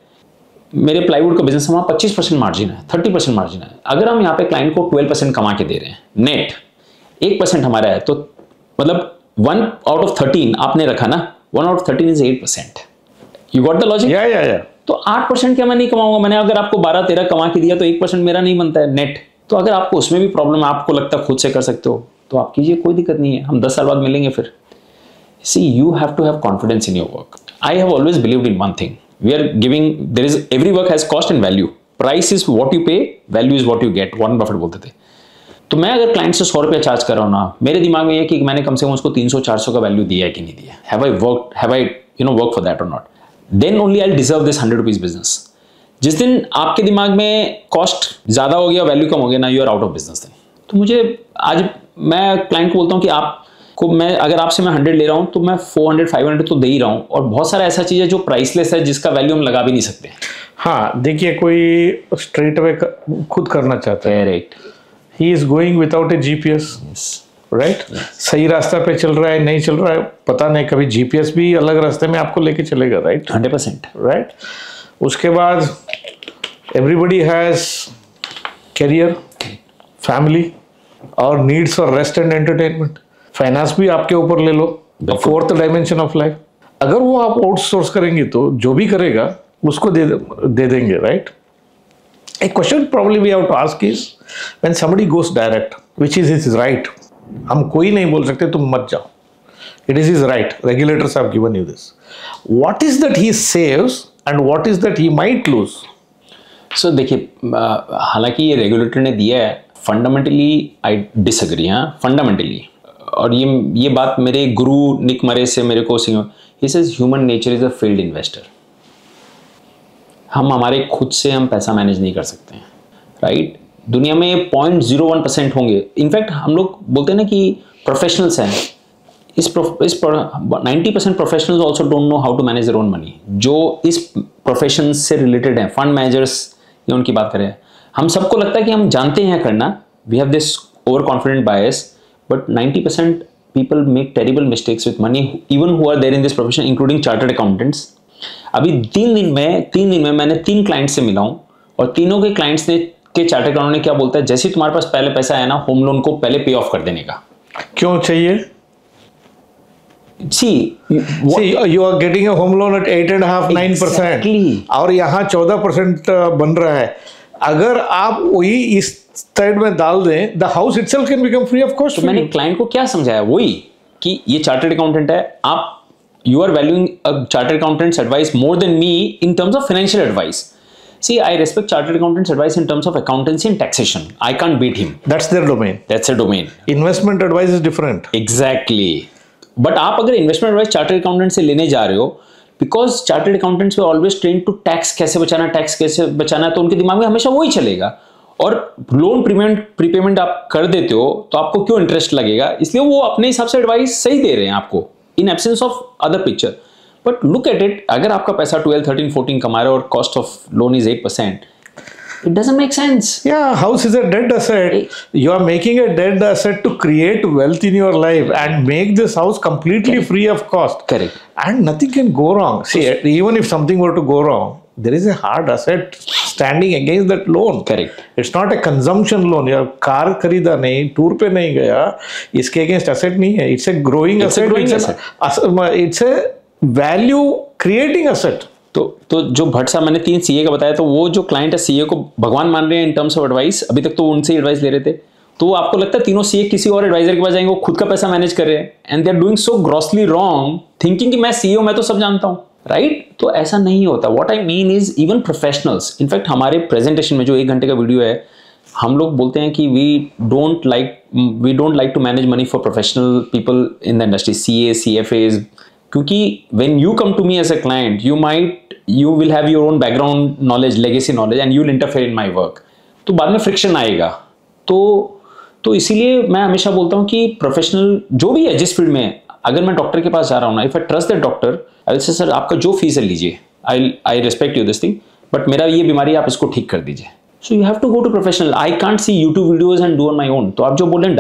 B: मेरे प्लाईवुड का बिजनेस है, वहाँ 25% मार्जिन है, 30% मार्जिन है। अगर हम यहाँ पे क्लाइंट को 12% कमा के दे रहे हैं नेट, 1% हमारा है, तो मतलब 1 out of 13 आपने रखा ना, 1 out of 13 is 8%। You got the logic?
A: या
B: तो 8% क्या मैं नहीं कमाऊंगा? मैंने अगर आपको 12-13 कमा के दिया तो 1% मेरा नहीं बनता है नेट। तो अगर आपको उसमें भी प्रॉब्लम है, आपको लगता है खुद से कर सकते हो, तो आप कीजिए, कोई दिक्कत नहीं है, हम 10 साल बाद मिलेंगे फिर। See you have to have confidence in your work. I have always believed in one thing, we are giving, there is every work has cost and value, price is what you pay, value is what you get, Warren Buffett बोलते थे। तो मैं अगर client से 100 रुपया charge कर रहा हूँ ना, मेरे दिमाग में ये कि मैंने कम से कम उसको 300-400 का वैल्यू दिया है कि नहीं दिया, have I work for that और not, then only I deserve this 100 rupees business. जिस दिन आपके दिमाग में कॉस्ट ज्यादा हो गया, वैल्यू कम हो गया ना, you are out of business then. तो मुझे आज मैं क्लाइंट को बोलता हूँ कि आपको मैं अगर आपसे मैं 100 ले रहा हूँ तो मैं 400-500 तो दे ही रहा हूँ, और बहुत सारा ऐसा चीज है जो प्राइसलेस है जिसका वैल्यू हम लगा भी नहीं सकते।
A: हाँ देखिए, कोई स्ट्रेट अवे खुद करना चाहता है,
B: correct,
A: he is going without A GPS, right, सही रास्ता पे चल रहा है नहीं चल रहा है पता नहीं, कभी GPS भी अलग रास्ते में आपको लेके चलेगा, राइट,
B: 100%,
A: राइट। उसके बाद एवरीबडी हैज कैरियर, फैमिली और needs for rest and entertainment. Finance भी आपके ऊपर ले लो, फोर्थ डायमेंशन ऑफ लाइफ। अगर वो आप आउटसोर्स करेंगे तो जो भी करेगा उसको दे देंगे, right. A question probably we have to ask is when somebody goes direct, which is his right. हम कोई नहीं बोल सकते तुम मत जाओ. It is his right. Regulators have given you this. What is that he saves and what is that he might lose?
B: So देखिए, हालांकि ये रेगुलेटर ने दिया है, फंडामेंटली आई डिसएग्री. हाँ, फंडामेंटली. और ये बात मेरे गुरु निक मरे से मेरे को he says human nature is a failed investor. हम हमारे खुद से हम पैसा मैनेज नहीं कर सकते हैं, राइट? दुनिया में 0.01% होंगे. इनफैक्ट हम लोग बोलते हैं ना कि प्रोफेशनल्स हैं, इस 90% professionals also don't know how to manage their own money. जो इस प्रोफेशन से रिलेटेड हैं, फंड मैनेजर्स, ये उनकी बात करें, हम सबको लगता है कि हम जानते हैं करना. We have this over confident bias, but 90% people make terrible mistakes with money, even who are there in this profession, including chartered accountants. अभी 3 दिन में मैंने 3 क्लाइंट से मिला हूँ, और तीनों के क्लाइंट्स ने के चार्टर्ड अकाउंटेंट ने क्या बोलता है, जैसे ही तुम्हारे पास पहले पैसा आया ना, होम लोन को पहले पे ऑफ कर देने का.
A: क्यों चाहिए?
B: See,
A: you are getting a home loan at 8.5-9%.
B: Exactly.
A: और यहाँ 14% बन रहा है. अगर आप वही इस साइड में डाल दें, the house itself can become free of cost.
B: तो मैंने क्लाइंट को क्या समझाया, वही कि ये चार्टर्ड अकाउंटेंट है, आप you are valuing a chartered accountant's advice more than me in terms of financial advice. See, I respect chartered accountant's advice in terms of accountancy and taxation. I can't beat him.
A: That's their domain.
B: That's a domain.
A: Investment advice is different.
B: Exactly. But आप अगर investment advice chartered accountant से लेने जा रहे हो, because chartered accountants were always trained to tax कैसे बचाना, तो उनके दिमाग में हमेशा वही चलेगा. और लोन प्रीपेमेंट आप कर देते हो तो आपको क्यों इंटरेस्ट लगेगा, इसलिए वो अपने हिसाब से एडवाइस सही दे रहे हैं आपको, in absence of other picture. But look at it, अगर आपका पैसा 12, 13, 14 कमा रहा है और cost of loan is 8%, it doesn't make sense.
A: Yeah, house is a dead asset. You are making a dead asset to create wealth in your life and make this house completely free of cost.
B: Correct.
A: And nothing can go wrong. See, even if something were to go wrong, there is a hard asset standing against that loan.
B: Correct.
A: It's not a consumption loan. Your car खरीदा नहीं, tour पे नहीं गया, इसके against asset नहीं है. It's a growing asset. It's a value creating asset.
B: तो जो भट्ट साहब मैंने 3 सीए का बताया, तो वो जो क्लाइंट है सीए को भगवान मान रहे हैं इन टर्म्स ऑफ एडवाइस. अभी तक तो उनसे एडवाइस ले रहे थे, तो आपको लगता है तीनों सीए किसी और एडवाइजर के पास जाएंगे, वो खुद का पैसा मैनेज कर रहे हैं, and they are doing so grossly wrong, thinking कि मैं सीईओ, मैं तो सब जानता हूँ, राइट? तो ऐसा नहीं होता. What I mean is even professionals, in fact हमारे प्रेजेंटेशन में जो 1 घंटे का वीडियो है, हम लोग बोलते हैं कि we don't like to manage money for professional people in the industry, CA, CFAs, क्योंकि when you come to me as a client, you will have your own background knowledge, legacy knowledge, and you will interfere in my work. तो बाद में friction आएगा. तो इसीलिए मैं हमेशा बोलता हूँ कि प्रोफेशनल जो भी है जिस फील्ड में, अगर मैं डॉक्टर के पास जा रहा हूँ ना, if I trust that doctor, I will say sir आपका जो फीस है लीजिए, I respect you this thing, but मेरा ये बीमारी आप इसको ठीक कर दीजिए. So you have to go to professional. I can't see YouTube videos and do on my own. तो आप जो बोल रहे हैं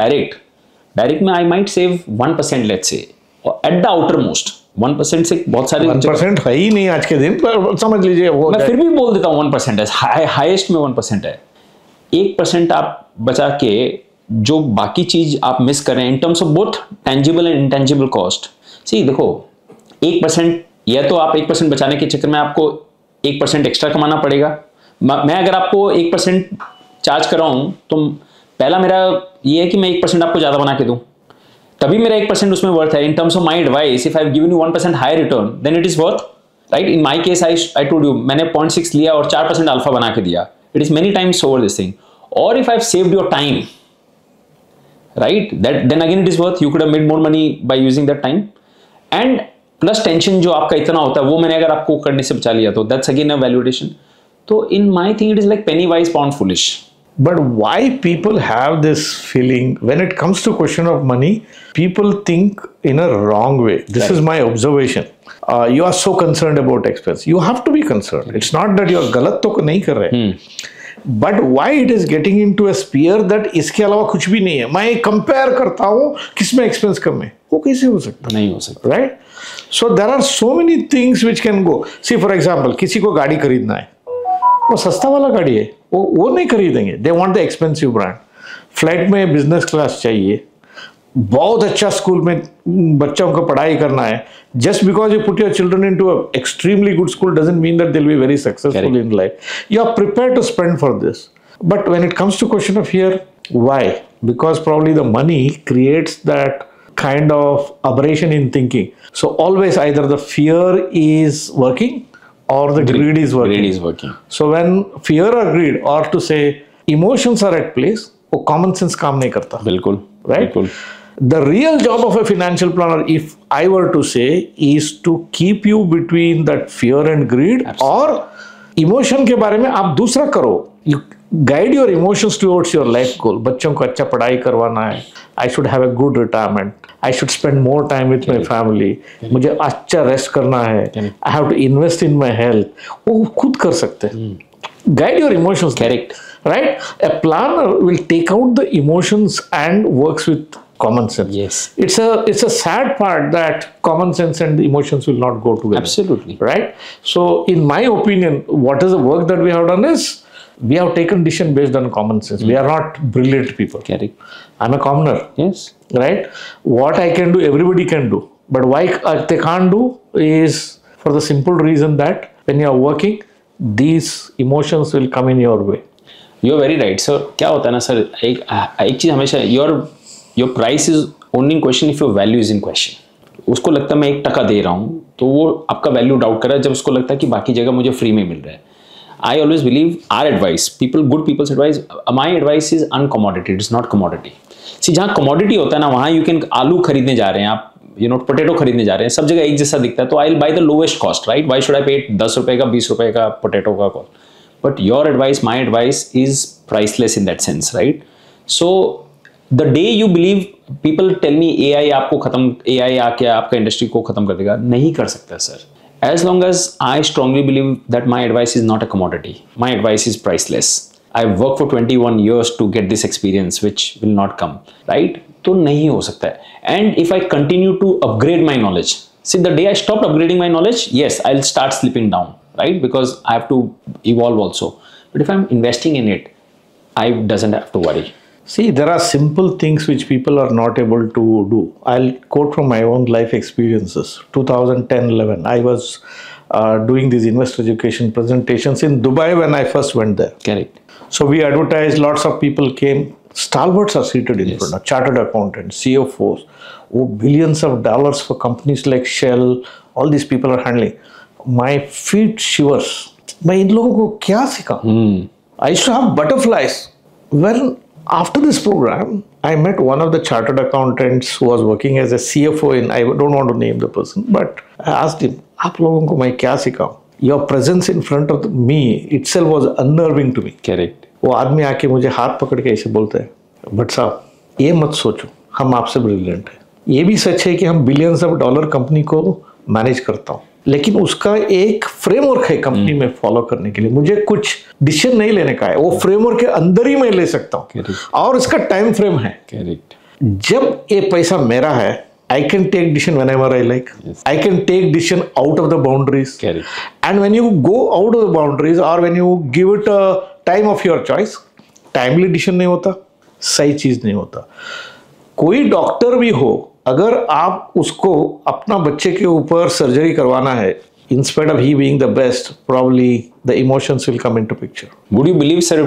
B: डायरेक्ट में I might save 1%, let's say, at the outermost 1% से बहुत सारे
A: 1% है ही नहीं आज के दिन, पर समझ लीजिए वो.
B: मैं फिर भी बोल देता हूँ 1% है, हाईएस्ट में 1% है. 1% आप बचा के जो बाकी चीज आप मिस कर रहे हैं in terms of both tangible and intangible cost. See देखो, 1% या तो आप 1% बचाने के चक्कर में आपको 1% एक्स्ट्रा कमाना पड़ेगा. मैं अगर आपको 1% चार्ज कर रहा हूँ, तो पहला मेरा ये है कि मैं 1% आपको ज्यादा बना के दूं, तभी मेरा 1% उसमें वर्थ है. In terms of my advice, if I have given you 1% higher return, then it is worth, right? In my case I told you, मैंने 0.6 लिया और 4% अल्फा बना के दिया. It is many times over this thing. और if I have saved your time, right, then again it is worth. You could have made more money by using that time, and plus tension जो आपका इतना होता है, वो मैंने अगर आपको करने से बचा लिया, तो दैट्स अगेन अ वैल्यूएशन. तो in my thing it is like penny wise pound foolish.
A: But why people have this feeling when it comes to question of money, people think in a wrong way. This is my observation. You are so concerned about expense. You have to be concerned. It's not that you are गलत तो नहीं कर रहे. But why it is getting into a sphere that इसके अलावा कुछ भी नहीं है. मैं compare करता हूँ किसमें expense कम है. वो कैसे हो सकता?
B: नहीं हो सकता.
A: Right? So there are so many things which can go. See for example, किसी को गाड़ी खरीदना है, वो सस्ता वाला गाड़ी है, वो नहीं खरीदेंगे. They want the expensive brand. Flight में बिजनेस क्लास चाहिए, बहुत अच्छा स्कूल में बच्चों को पढ़ाई करना है, just because you put your children into a extremely good school doesn't mean that they will be very successful in life. You are prepared to spend for this. But when it comes to question of fear, why? Because probably the money creates that kind of aberration in thinking. So always either the fear is working or the greed is working.
B: Greed is working.
A: So when fear or greed, or to say emotions are at place, वो common sense काम नहीं करता.
B: बिल्कुल.
A: Right?
B: बिल्कुल.
A: The real job of a financial planner, if I were to say, is to keep you between that fear and greed.
B: Absolutely.
A: और emotion के बारे में आप दूसरा करो. You guide your emotions towards your life goal. बच्चों को अच्छा पढ़ाई करवाना है. I should have a good retirement. I should spend more time with my family. मुझे अच्छा रेस्ट करना है. I have to invest in my health. वो खुद कर सकते हैं. Guide your emotions.
B: Correct.
A: Right? A planner will take out the emotions and works with common sense.
B: Yes.
A: It's a sad part that common sense and the emotions will not go together.
B: Absolutely.
A: Right? So in my opinion, what is the work that we have done is, we have taken decision based on common sense. We are not brilliant people.
B: Correct.
A: I'm a commoner.
B: Yes.
A: Right? What I can do, everybody can do. But why they can't do is for the simple reason that when you are working, these emotions will come in your way.
B: You are very right. So क्या होता है ना sir, एक चीज हमेशा, your price is only in question if your value is in question. उसको लगता है मैं 1 टका दे रहा हूँ, तो वो आपका वैल्यू डाउट कर रहा है जब उसको लगता है कि बाकी जगह मुझे फ्री में मिल रहा है. I always believe our advice, good people's advice, my advice is uncommodity, it's not commodity. See, जहाँ commodity होता है ना, वहाँ you can आलू खरीदने जा रहे हैं आप, पोटैटो खरीदने जा रहे हैं, सब जगह एक जैसा दिखता है, तो I'll buy the lowest cost, right? Why should I pay 10 रुपए का 20 रुपए का पोटैटो का cost? But your advice, my advice is priceless in that sense, right? So the day you believe, people tell me AI आके आपका industry को खत्म कर देगा, नहीं कर सकता sir. As long as I strongly believe that my advice is not a commodity, my advice is priceless. I've worked for 21 years to get this experience, which will not come, right? तो नहीं हो सकता है. And if I continue to upgrade my knowledge, see, the day I stopped upgrading my knowledge, yes, I'll start slipping down, right? Because I have to evolve also. But if I'm investing in it, I doesn't have to worry.
A: See, there are simple things which people are not able to do. I'll quote from my own life experiences. 2010-11, I was doing these investor education presentations in Dubai when I first went there.
B: Correct.
A: So we advertised, lots of people came. Stalwarts are seated in front of chartered accountants, CFOs. Oh, billions of dollars for companies like Shell. All these people are handling. My feet shivers. मैं इन लोगों को क्या सिखा? I used to have butterflies. Well, after this program, I met one of the chartered accountants who was working as a CFO in, I don't want to name the person, but I asked him, आप लोगों को मैं क्या सिखाऊं? Your presence in front of me itself was unnerving to me.
B: Correct.
A: वो आदमी आके मुझे हाथ पकड़ के ऐसे बोलते हैं, बट साहब ये मत सोचो हम आपसे ब्रिलियंट हैं. ये भी सच है कि हम बिलियंस ऑफ डॉलर कंपनी को मैनेज करता हूँ, लेकिन उसका एक फ्रेमवर्क है कंपनी में फॉलो करने के लिए. मुझे कुछ डिसीजन नहीं लेने का है, वो फ्रेमवर्क के अंदर ही मैं ले सकता हूँ और इसका टाइम फ्रेम है.
B: Correct.
A: जब ये पैसा मेरा है, I can take decision whenever I like.
B: Yes.
A: I can take decision out of the boundaries.
B: Correct.
A: And when you go out of the boundaries or when you give it a time of your choice, timely decision नहीं होता, सही चीज नहीं होता. कोई doctor भी हो, अगर आप उसको अपना बच्चे के ऊपर सर्जरी करवाना है, instead of he being the best, probably the emotions will come into picture.
B: Would you believe, sir,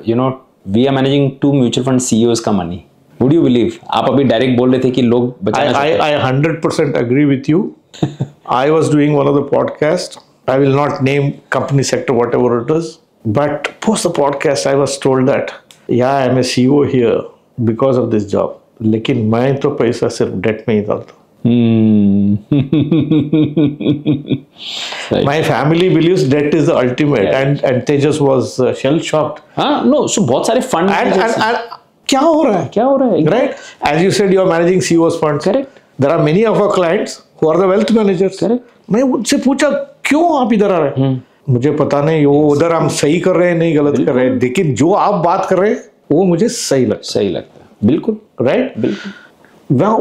B: we are managing 2 mutual fund CEOs का money. Would you believe? आप अभी डायरेक्ट बोल रहे थे कि लोग बचाना चाहते हैं.
A: I 100% agree with you. I was doing one of the podcasts. I will not name company sector, whatever it is. But post the podcast, I was told that, yeah, I am a CEO here because of this job. लेकिन मैं तो पैसा सिर्फ date में ही डालता हूँ. My family believes debt is the ultimate, and Tejas was shell shocked.
B: हाँ, no, so बहुत सारे fund
A: and क्या हो रहा है? Right? As you said, you are managing CEO's funds.
B: Correct.
A: There are many of our clients who are the wealth managers.
B: Correct.
A: मैं उनसे पूछा क्यों आप इधर आ रहे हैं? मुझे पता नहीं, वो उधर हम सही कर रहे हैं नहीं गलत कर रहे हैं, लेकिन जो आप बात कर रहे हैं वो मुझे सही लगता
B: है. बिल्कुल.
A: Right?
B: बिल्कुल.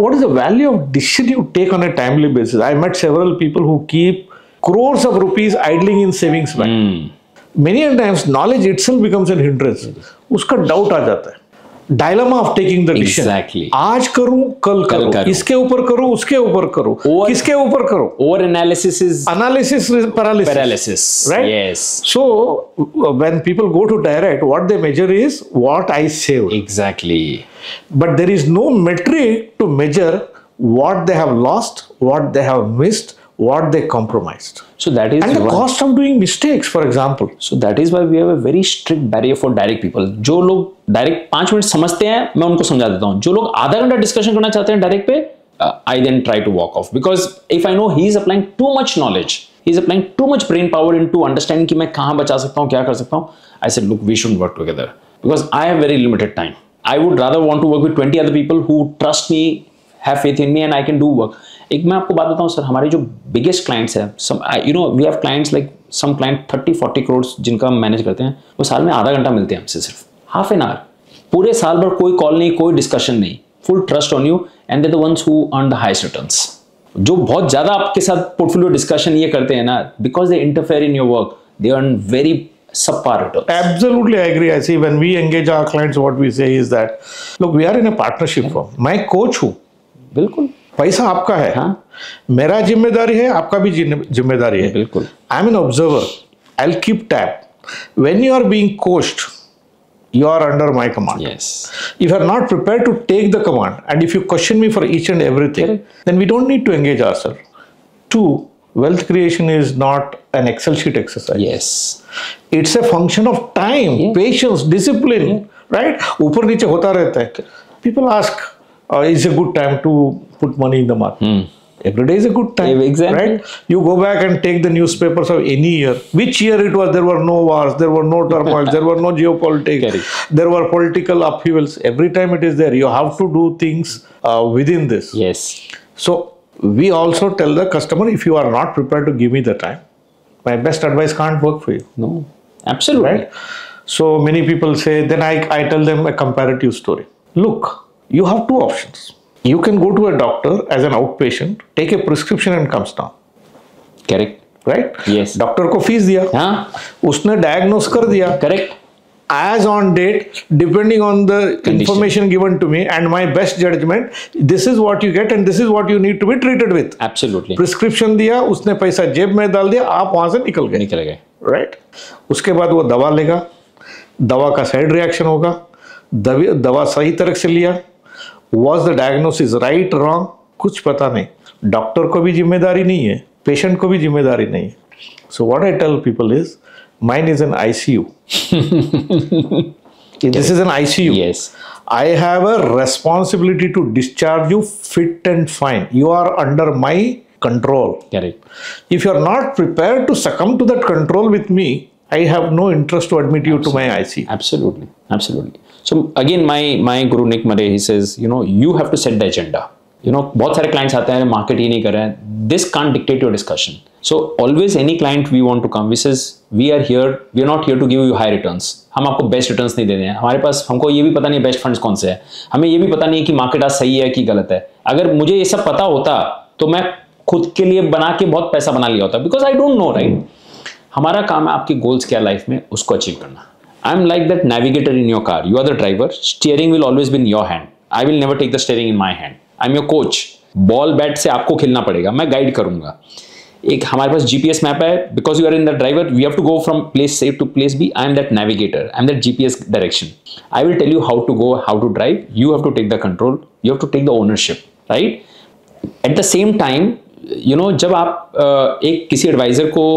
A: What is the value of decision you take on a timely basis? I met several people who keep crores of rupees idling in savings bank. Many times knowledge itself becomes an hindrance. उसका doubt आ जाता है. Dilemma of taking the decision.
B: Exactly.
A: आज करूं कल करूं, इसके ऊपर करूं उसके ऊपर करूं, किसके ऊपर करूं?
B: Over analysis is
A: Analysis is paralysis.
B: right?
A: Yes. So when people go to direct, what they measure is what I saved.
B: Exactly.
A: But there is no metric to measure what they have lost, what they have missed, what they compromised.
B: So that is
A: And the
B: why,
A: cost of doing mistakes, for example.
B: so that is why we have a very strict barrier for direct people. जो लोग direct 5 minute समझते हैं, मैं उनको समझा देता हूँ. जो लोग आधा घंटा डिस्कशन करना चाहते हैं डायरेक्ट पे, I then try to walk off, because if I know he is applying too much knowledge, he is applying too much brain power into understanding कि मैं कहाँ बचा सकता हूँ, क्या कर सकता हूँ, I said, look, we shouldn't work together because I have very limited time. I would rather want to work with 20 other people who trust me, have faith in me, and I can do work. एक मैं आपको बात बताऊं sir, हमारे जो biggest clients हैं, we have clients like some client 30-40 crore जिनका हम मैनेज करते हैं, वो साल में आधा घंटा मिलते हैं हमसे, सिर्फ हाफ एन आवर. पूरे साल भर कोई कॉल नहीं, कोई डिस्कशन नहीं, full trust on you, and they the ones who earn the highest returns. जो बहुत ज्यादा आपके साथ पोर्टफोलियो डिस्कशन ये करते हैं ना, because they interfere in your work, they earn very subpar returns.
A: Absolutely, I agree. I see when we engage our clients, what we say is that, look, we are in a partnership firm. मैं coach हूँ,
B: बिल्कुल,
A: पैसा आपका है,
B: हाँ,
A: मेरा जिम्मेदारी है, आपका भी जिम्मेदारी है.
B: बिल्कुल.
A: आई am an observer. I'll keep tab. When you are being coached, you are under my command.
B: yes,
A: If you are not prepared to take the command, and if you question me for each and everything,
B: Correct.
A: then we don't need to engage ourselves. 2, wealth creation is not an Excel sheet exercise.
B: yes,
A: It's a function of time, patience, discipline, right? ऊपर नीचे होता रहता है. People ask, is a good time to put money in the market? Every day is a good time,
B: Exactly.
A: right? You go back and take the newspapers of any year. Which year it was? There were no wars, there were no turmoil, there were no geopolitics,
B: Correct.
A: there were political upheavals. Every time it is there. You have to do things within this.
B: yes,
A: So we also tell the customer, if you are not prepared to give me the time, my best advice can't work for you.
B: no, absolutely,
A: Right? So many people say, then I tell them a comparative story. Look, you have 2 options. You can go to a doctor as an outpatient, take a prescription and comes down.
B: correct,
A: Right?
B: Yes.
A: Doctor को fees दिया,
B: हाँ,
A: उसने diagnose कर दिया,
B: correct,
A: as on date, depending on the information given to me and my best judgment, this is what you get and this is what you need to be treated with.
B: absolutely,
A: prescription दिया, उसने पैसा जेब में डाल दिया, आप वहां से निकल गए.
B: निकल गए,
A: राइट. उसके बाद वो दवा लेगा, दवा का साइड रिएक्शन होगा, दवा सही तरह से लिया, was the diagnosis right wrong, कुछ पता नहीं. डॉक्टर को भी जिम्मेदारी नहीं है, पेशेंट को भी जिम्मेदारी नहीं है. So what I tell people is, mine is an ICU. This is an ICU.
B: yes,
A: I have a responsibility to discharge you fit and fine. You are under my control.
B: correct,
A: If you are not prepared to succumb to that control with me, I have no interest to admit you to my ICU.
B: absolutely, absolutely. So again, my guru Nick Murray, he says, you have to set the agenda. बहुत सारे clients आते हैं, market ही नहीं कर रहे हैं. This can't dictate your discussion. So always any client we want to come, we says, we are not here to give you high returns. हम आपको बेस्ट रिटर्न्स नहीं दे रहे हैं. हमारे पास, हमको ये भी पता नहीं बेस्ट फंड्स कौन से हैं, हमें ये भी पता नहीं कि मार्केट आज सही है कि गलत है. अगर मुझे ये सब पता होता तो मैं खुद के लिए बना के बहुत पैसा बना लिया होता, because I don't know, right. हमारा काम है आपके गोल्स क्या लाइफ में, उसको अचीव करना. I am like that navigator in your car, you are the driver, steering will always be in your hand, I will never take the steering in my hand. I am your coach, ball bat से आपको खेलना पड़ेगा, मैं guide करूंगा. एक हमारे पास GPS map है, because you are in the driver, we have to go from place A to place B. I am that navigator, I am that GPS direction. I will tell you how to go, how to drive, you have to take the control, you have to take the ownership, right. At the same time, जब आप एक किसी adviser को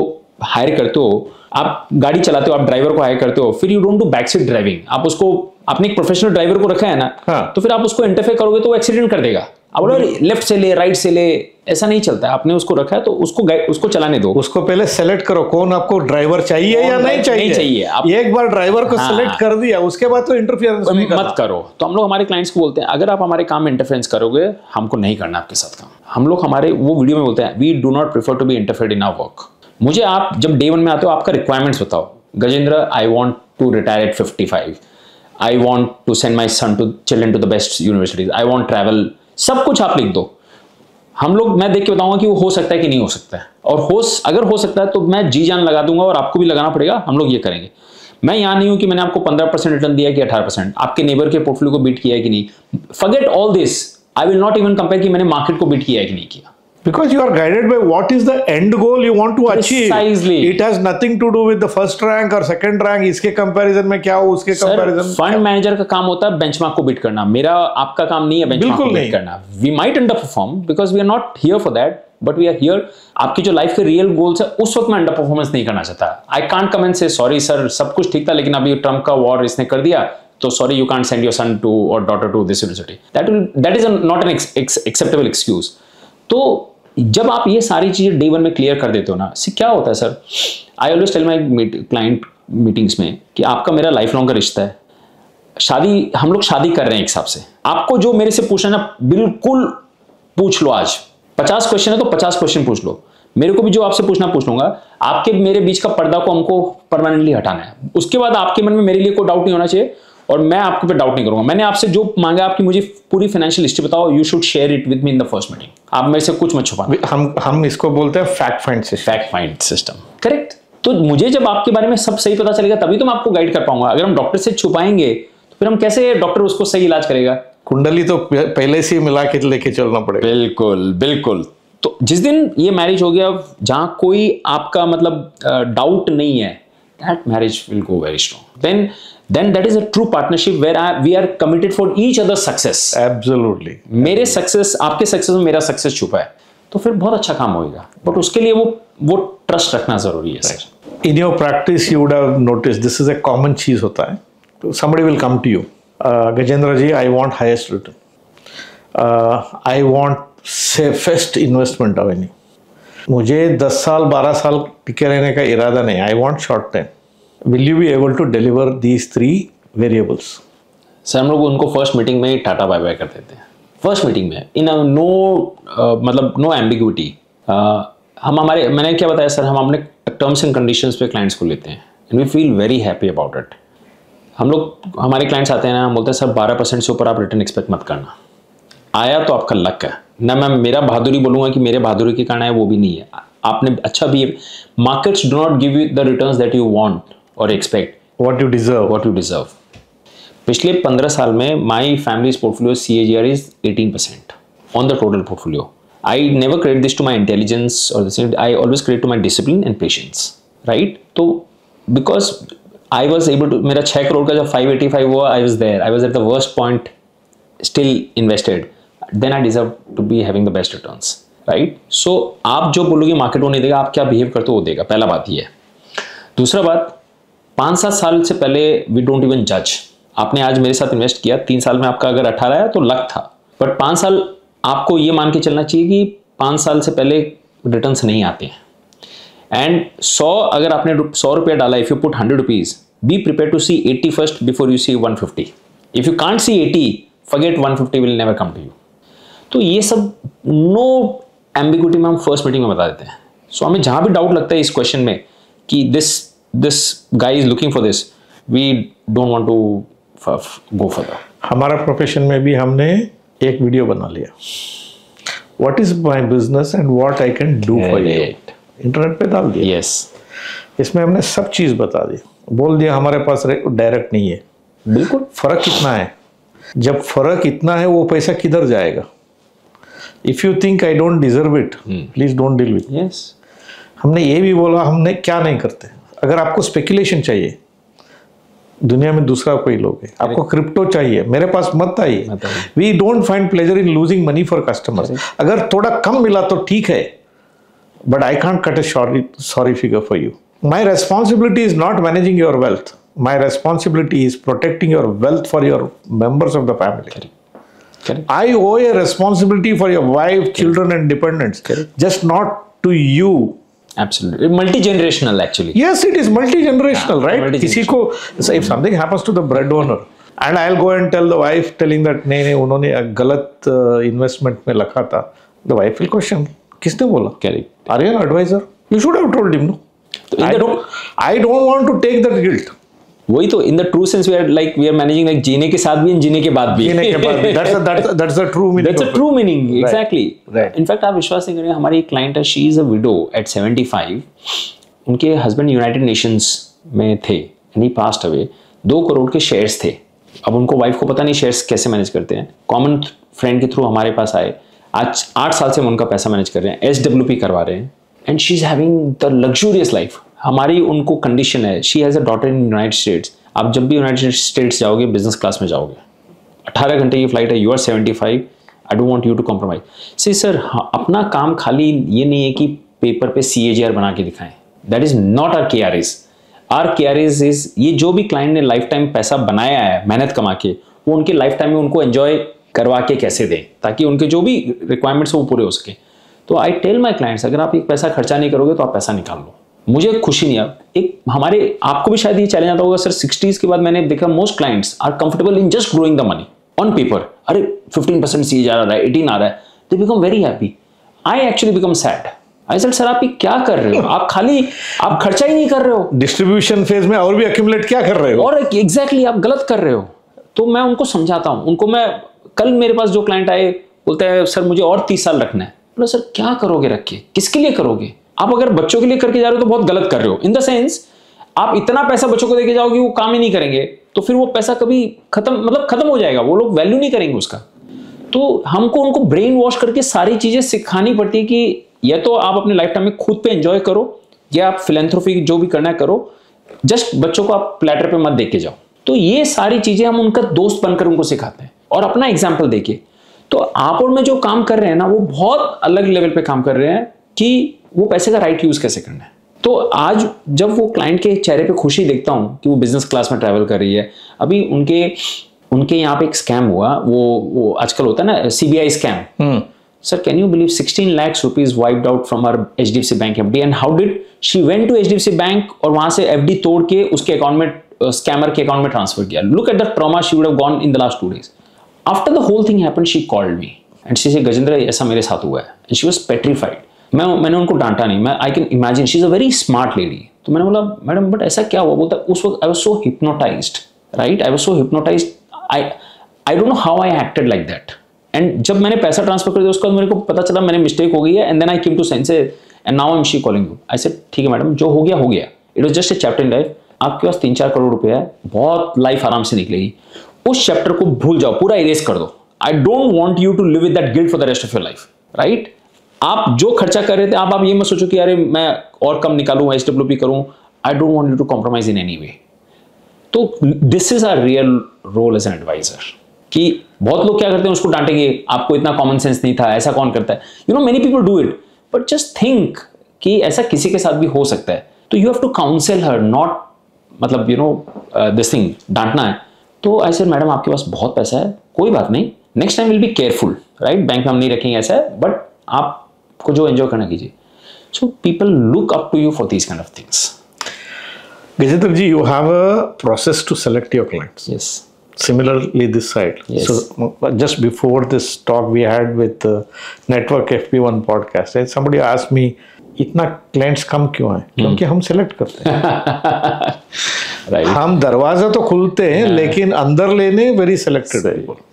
B: higher करते हो, आप गाड़ी चलाते हो, आप ड्राइवर को हायर करते हो, फिर you don't do back seat driving. आप उसको, आपने एक प्रोफेशनल ड्राइवर को रखा है ना,
A: हाँ.
B: तो फिर आप उसको इंटरफेयर करोगे तो वो एक्सीडेंट कर देगा. आप बोलो लेफ्ट से ले, राइट से ले, ऐसा नहीं चलता है. आपने उसको रखा है तो उसको चलाने दो.
A: उसको पहले सेलेक्ट करो, कौन आपको ड्राइवर चाहिए या नहीं चाहिए.
B: आप
A: एक बार ड्राइवर को सेलेक्ट कर दिया, उसके बाद तो इंटरफियरेंस
B: मत करो. तो हम लोग हमारे क्लाइंट्स को बोलते हैं, अगर आप हमारे काम में इंटरफेरेंस करोगे, हमको नहीं करना आपके साथ काम. हम लोग हमारे वो वीडियो में बोलते हैं, we do not prefer to be interfered in our work. मुझे आप जब डे 1 में आते हो, आपका रिक्वायरमेंट्स बताओ. Gajendra, I want to retire at 55. I want to send my son to children to the best universities. I want travel. सब कुछ आप लिख दो. हम लोग, मैं देख के बताऊंगा कि वो हो सकता है कि नहीं हो सकता है, और अगर हो सकता है तो मैं जी जान लगा दूंगा, और आपको भी लगाना पड़ेगा. हम लोग ये करेंगे. मैं यहाँ नहीं हूँ कि मैंने आपको 15% रिटर्न दिया कि 18%, आपके नेबर के पोर्टफोलियो को बीट किया है कि नहीं. Forget all this. I will not even compare कि मैंने मार्केट को बीट किया है कि नहीं किया.
A: Because you are guided by what is the end goal you want to achieve.
B: Precisely.
A: It has nothing to do with the first rank or second rank. इसके comparison में क्या हो, उसके comparison.
B: फंड मैनेजर का काम होता है benchmark को बीट करना. मेरा आपका काम नहीं है बेंचमार्क को बीट करना. We might underperform because we are not here for that, but we are here. आपकी जो लाइफ के रियल गोल्स है उस वक्त मैं अंडर परफॉर्मेंस नहीं करना चाहता. आई कांट कम एंड से सॉरी सर सब कुछ ठीक था लेकिन अभी ट्रम्प का वॉर इसने कर दिया तो sorry you can't send your son to और daughter to this university. That is not an acceptable excuse. तो जब आप ये सारी चीजें डे वन में क्लियर कर देते हो ना, इससे क्या होता है sir, I always tell my client meetings में कि आपका मेरा लाइफ लॉन्ग का रिश्ता है. शादी हम लोग शादी कर रहे हैं एक हिसाब से. आपको जो मेरे से पूछना ना बिल्कुल पूछ लो. आज 50 क्वेश्चन है तो 50 क्वेश्चन पूछ लो. मेरे को भी जो आपसे पूछना पूछ लूंगा. आपके मेरे बीच का पर्दा को हमको परमानेंटली हटाना है. उसके बाद आपके मन में मेरे लिए कोई डाउट नहीं होना चाहिए और मैं आपके पे डाउट नहीं करूंगा. मैंने आपसे जो मांगा आपकी मुझे पूरी फाइनेंशियल हिस्ट्री बताओ. You should share it with me in the first meeting. आप मेरे से कुछ मत छुपाना.
A: हम इसको बोलते हैं फैक्ट फाइंड सिस्टम.
B: करेक्ट. तो मुझे जब आपके बारे में सब सही पता चलेगा तभी तो मैं आपको गाइड कर पाऊंगा. अगर हम डॉक्टर से छुपाएंगे तो फिर हम कैसे डॉक्टर उसको सही इलाज करेगा.
A: कुंडली तो पहले से ही मिला के लेके चलना पड़ेगा.
B: बिल्कुल बिल्कुल. तो जिस दिन ये मैरिज हो गया जहां कोई आपका मतलब डाउट नहीं है, that marriage will go very strong. Then that is a true partnership where we are committed for each other's success.
A: Absolutely.
B: मेरे सक्सेस आपके सक्सेस में मेरा सक्सेस छुपा है तो फिर बहुत अच्छा काम होगा. बट उसके लिए वो ट्रस्ट रखना जरूरी है sir.
A: In your practice you would have noticed this is a common चीज होता है. Somebody will come to you. Gajendra ji, I want highest return. I want safest investment avenue. मुझे 10 साल 12 साल टिके रहने का इरादा नहीं. I want short time. Will you be able to deliver these 3 variables?
B: Sir हम लोग उनको फर्स्ट मीटिंग में ही टाटा बाय बाय कर देते हैं. फर्स्ट मीटिंग में इन नो मतलब नो एम्बिग्विटी. हम हमारे मैंने क्या बताया सर, हम अपने टर्म्स एंड कंडीशंस पे क्लाइंट्स को लेते हैं and we feel very happy about it. हम लोग हमारे क्लाइंट्स आते हैं ना, हम बोलते हैं सर 12% से ऊपर आप रिटर्न एक्सपेक्ट मत करना. आया तो आपका लक है ना. मैं मेरा बहादुरी बोलूंगा कि मेरे बहादुरी के कारण है वो भी नहीं है. आपने अच्छा भी. Markets do not give you the returns that you want और एक्सपेक्ट.
A: What you deserve.
B: पिछले 15 साल में my family's portfolio CAGR is 18% on the total portfolio. I never credit this to my intelligence और this. I always credit to my discipline and patience. Right. तो because I was able to. मेरा 6 करोड़ का जब 585 हुआ, I was there. I was at the worst point, still invested. Then I deserve to be having the best returns, right? So आप जो बोलोगे market वो नहीं देगा, आप क्या बिहेव करते हो वो देगा. पहला बात ये है. दूसरा बात, 5-7 साल से पहले we don't even judge. आपने आज मेरे साथ इन्वेस्ट किया, 3 साल में आपका अगर 18 आया तो लक था. बट 5 साल आपको ये मान के चलना चाहिए कि 5 साल से पहले रिटर्न्स नहीं आते हैं. एंड 100 अगर आपने 100 रुपया डाला, if you put 100 rupees, be prepare to see 80 first before you see 150. If you can't see 80, forget 150 will never come to you. तो ये सब नो एम्बिग्विटी में हम फर्स्ट मीटिंग में बता देते हैं. सो हमें जहां भी डाउट लगता है इस क्वेश्चन में कि this guy is looking for this, we don't want to go further.
A: हमारा प्रोफेशन में भी हमने एक वीडियो बना लिया, what is my business and what I can do for you. Internet पे डाल दिया.
B: यस.
A: इसमें हमने सब चीज बता दी. बोल दिया हमारे पास डायरेक्ट नहीं है.
B: बिल्कुल.
A: फर्क कितना है. जब फर्क इतना है वो पैसा किधर जाएगा. If you think I don't deserve it, please don't deal with.
B: Yes.
A: हमने ये भी बोला हमने क्या नहीं करते. अगर आपको स्पेकुलेशन चाहिए, दुनिया में दूसरा कोई लोग है. आपको क्रिप्टो चाहिए, मेरे पास मत आइए. We don't find pleasure in losing money for customers. अगर थोड़ा कम मिला तो ठीक है, but I can't cut a sorry figure for you. My responsibility is not managing your wealth. My responsibility is protecting your wealth for your members of the family.
B: Correct.
A: I owe a responsibility for your wife, children and dependents.
B: Correct.
A: Just not to you.
B: Absolutely. Multi-generational actually.
A: Yes, it is multi-generational, right? किसी को, if something happens to the breadwinner and I'll go and tell the wife telling that नहीं उन्होंने गलत investment में रखा था, the wife will question, किसने बोला?
B: Correct.
A: Are you an advisor? You should have told him, no? I don't want to take that guilt.
B: वही तो. In the true sense we are managing like जीने के साथ भी, जीने के बाद भी.
A: That's the true meaning.
B: That's a true meaning. Exactly.
A: Right.
B: In fact आप विश्वास नहीं करेंगे, हमारी एक क्लाइंट है, she is a widow at 75. उनके हस्बैंड यूनाइटेड नेशंस में थे and he passed away. 2 crore के शेयर्स थे। अब उनको वाइफ को पता नहीं शेयर्स कैसे मैनेज करते हैं, कॉमन फ्रेंड के थ्रू हमारे पास आए। आज 8 साल से हम उनका पैसा मैनेज कर रहे हैं, SWP करवा रहे हैं, and she is having the luxurious life. हमारी उनको कंडीशन है, she has a daughter in united states. आप जब भी यूनाइटेड स्टेट्स जाओगे बिजनेस क्लास में जाओगे, 18 घंटे की फ्लाइट है, you are 75, I don't want you to compromise. See sir, अपना काम खाली ये नहीं है कि पेपर पे CAGR बना के दिखाएं, that is not our KRAs। Our KRAs is ये जो भी क्लाइंट ने लाइफ टाइम पैसा बनाया है मेहनत कमा के, वो उनके लाइफ टाइम में उनको एंजॉय करवा के कैसे दें, ताकि उनके जो भी रिक्वायरमेंट्स वो पूरे हो सके। तो आई टेल माई क्लाइंट्स, अगर आप एक पैसा खर्चा नहीं करोगे तो आप पैसा निकाल लो, मुझे खुशी नहीं है। एक हमारे, आपको भी शायद ये चैलेंज आता होगा सर, 60s के बाद मैंने देखा most clients are comfortable in just growing the money on paper. अरे 15% CAGR आ रहा है, 18 आ रहा है, they become very happy. I actually become sad. I said sir, आप ये क्या कर रहे हो, आप खाली आप खर्चा ही नहीं कर रहे हो,
A: डिस्ट्रीब्यूशन फेज में और भी एक्यूमुलेट क्या कर रहे हो,
B: और एग्जैक्टली आप गलत कर रहे हो। तो मैं उनको समझाता हूं, उनको मैं, कल मेरे पास जो क्लाइंट आए बोलते हैं सर मुझे और 30 साल रखना है। बोला सर क्या करोगे रख के, किसके लिए करोगे? आप अगर बच्चों के लिए करके जा रहे हो तो बहुत गलत कर रहे हो। इन द सेंस, आप इतना पैसा बच्चों को देके जाओगे वो काम ही नहीं करेंगे, तो फिर वो पैसा कभी खत्म हो जाएगा, वो लोग वैल्यू नहीं करेंगे उसका। तो हमको उनको ब्रेन वॉश करके सारी चीजें सिखानी पड़ती है कि या तो आप अपने लाइफ टाइम में खुद पे एंजॉय करो, या आप फिलैंथ्रोपी जो भी करना है करो, जस्ट बच्चों को आप प्लेटर पे मत देके जाओ। तो ये सारी चीजें हम उनका दोस्त बनकर उनको सिखाते हैं और अपना एग्जाम्पल देके। तो आप और मैं जो काम कर रहे हैं ना, वो बहुत अलग लेवल पे काम कर रहे हैं कि वो पैसे का राइट यूज कैसे करना है। तो आज जब वो क्लाइंट के चेहरे पे खुशी देखता हूं कि वो बिजनेस क्लास में ट्रैवल कर रही है, अभी उनके यहाँ पे एक स्कैम हुआ, वो आजकल होता है ना CBI scam. Sir, can you believe 16 lakhs rupees wiped out from her HDFC bank FD, and how did she went to HDFC bank और वहां से FD तोड़ के उसके अकाउंट में, स्कैमर के अकाउंट में ट्रांसफर किया। Look at the trauma she would have gone in the last 2 days। After the whole thing happened, she called me and she said Gajendra ऐसा मेरे साथ हुआ है, एंड शी वाज पेट्रिफाइड। मैंने उनको डांटा नहीं, मैं I can imagine she is a very smart lady. तो मैंने बोला मैडम बट ऐसा क्या हुआ? बोलता उस वक्त I was so hypnotised, right, I was so hypnotised, I don't know how I acted like that. And जब मैंने पैसा ट्रांसफर कर दिया उसके बाद मेरे को पता चला मैंने मिस्टेक हो गई है, and then I came to sense and now I am she calling you. I said ठीक है मैडम, जो हो गया हो गया, it was just a chapter in life. आपके पास 3-4 करोड़ रुपए है, बहुत लाइफ आराम से निकलेगी, उस चैप्टर को भूल जाओ, पूरा इरेज कर दो। I don't want you to live with that guilt for the rest of your life, right. आप जो खर्चा कर रहे थे, आप ये मत सोचो कि अरे मैं और कम निकालूं, SWP करूं। I don't want you to compromise in any way. तो this is our real role as an advisor. कि बहुत लोग क्या करते हैं, उसको डांटेंगे, आपको इतना कॉमन सेंस नहीं था, ऐसा कौन करता है। You know many people do it, but just think कि ऐसा किसी के साथ भी हो सकता है। तो you have to counsel her, not मतलब यू नो दिस थिंग, डांटना है। तो आई सेड मैडम आपके पास बहुत पैसा है, कोई बात नहीं, next time will be careful, right, bank में हम नहीं रखेंगे ऐसा है, बट आपको जो एंजॉय करना कीजिए। So people look up to you for these kind of things.
A: Gajendra ji, you have a process to select your clients.
B: Yes.
A: Similarly, this side.
B: Yes.
A: So just before this talk we had with Network FP1 podcast, somebody asked me, इतना clients कम क्यों हैं? क्योंकि हम select करते हैं।
B: Right.
A: हम दरवाजा तो खुलते हैं, लेकिन अंदर लेने very selected people.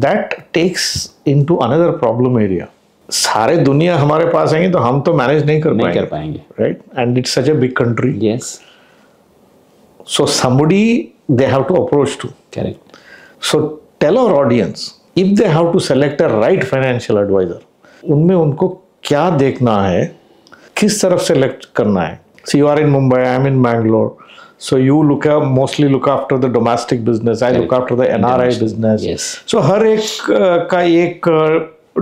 A: That takes into another problem area. सारे दुनिया हमारे पास आएंगे तो हम तो मैनेज नहीं कर पाएंगे, right? And it's such a big country.
B: Yes.
A: So somebody they have to approach to.
B: Correct.
A: So tell our audience, if they have to select a right financial advisor, उनमें उनको क्या देखना है, किस तरफ select करना है. So you are in Mumbai, I am in Bangalore. So you mostly look after the domestic business. I look after the NRI business.
B: Yes.
A: So हर एक का एक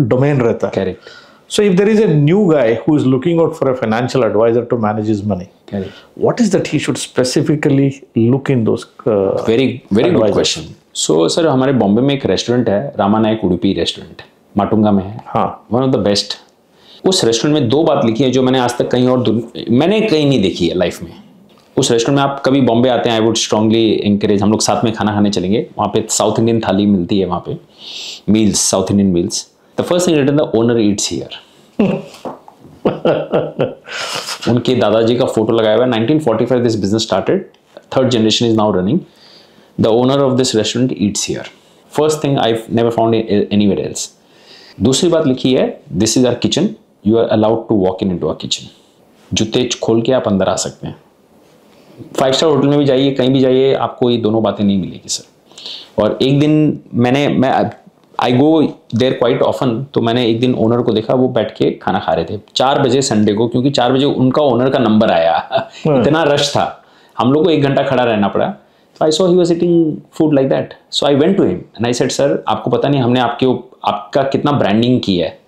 A: domain रहता है.
B: Correct.
A: So if there is a new guy who is looking out for a financial advisor to manage his money,
B: Correct.
A: what is that he should specifically look in those
B: very good
A: advisors?
B: question. So sir, हमारे बॉम्बे में एक restaurant है, रामानायक Udupi restaurant, Matunga में है।
A: हाँ.
B: One of the best. उस restaurant में 2 बात लिखी है जो मैंने आज तक मैंने कहीं नहीं देखी है लाइफ में। उस रेस्टोरेंट में आप कभी बॉम्बे आते हैं, आई वुड स्ट्रांगली एंकरेज, हम लोग साथ में खाना खाने चलेंगे। वहाँ पे साउथ इंडियन थाली मिलती है, वहाँ पे meals, south Indian meals. The first thing written, the owner eats here. उनके दादाजी का फोटो लगाया हुआ है। 1945 this business started, 3rd generation is now running. The owner of this restaurant eats here. First thing I never found anywhere else. दूसरी बात लिखी है, this is our kitchen, you are allowed to walk in into our kitchen. जूते खोल के आप अंदर आ सकते हैं। 5 स्टार होटल में भी जाइए, कहीं भी जाइए, आपको ये दोनों बातें नहीं मिलेगी सर। और एक दिन मैं आई गो देयर क्वाइट ऑफन, तो मैंने एक दिन ओनर को देखा, वो बैठ के खाना खा रहे थे 4 बजे संडे को, क्योंकि 4 बजे उनका ओनर का नंबर आया। इतना रश था, हम लोग को 1 घंटा खड़ा रहना पड़ा। So I saw he was eating food like that. So I went to him and I said, sir, आपको पता नहीं हमने आपका कितना ब्रांडिंग किया है।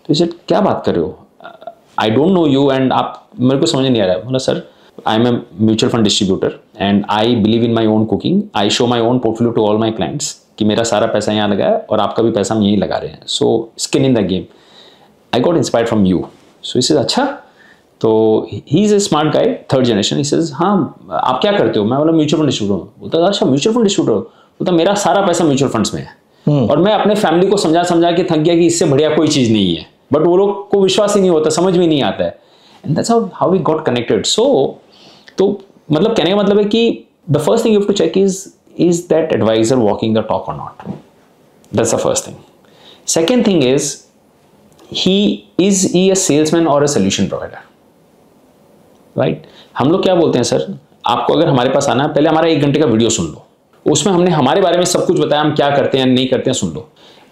B: तो he said, क्या बात कर रहे हो? I don't know you and आप मेरे को समझ नहीं आ रहा है। बोला sir, I am a mutual fund distributor and I believe in my own cooking. I show my own portfolio to all my clients कि मेरा सारा पैसा यहाँ लगा है और आपका भी पैसा हम यहीं लगा रहे हैं। So skin in the game. I got inspired from you. So he said, अच्छा। तो he is a smart guy, 3rd generation. He says, हाँ आप क्या करते हो? मैं बोला म्यूचुअल फंड डिस्ट्रीब्यूटर। बोलता अच्छा म्यूचुअल फंड डिस्ट्रीब्यूटर? बोलता मेरा सारा पैसा म्यूचुअल फंड्स में है। और मैं अपने फैमिली को समझा के थक गया कि इससे बढ़िया कोई चीज़ नहीं है, बट वो लोग को विश्वास ही नहीं होता, समझ में नहीं आता है। And that's how we got connected. So तो मतलब कहने का मतलब है कि the first thing you have to check is that advisor walking the talk और not. That's the first thing. Second thing is he a salesman और a solution provider, right? हम लोग क्या बोलते हैं सर, आपको अगर हमारे पास आना है, पहले हमारा 1 घंटे का वीडियो सुन लो, उसमें हमने हमारे बारे में सब कुछ बताया, हम क्या करते हैं नहीं करते हैं, सुन लो।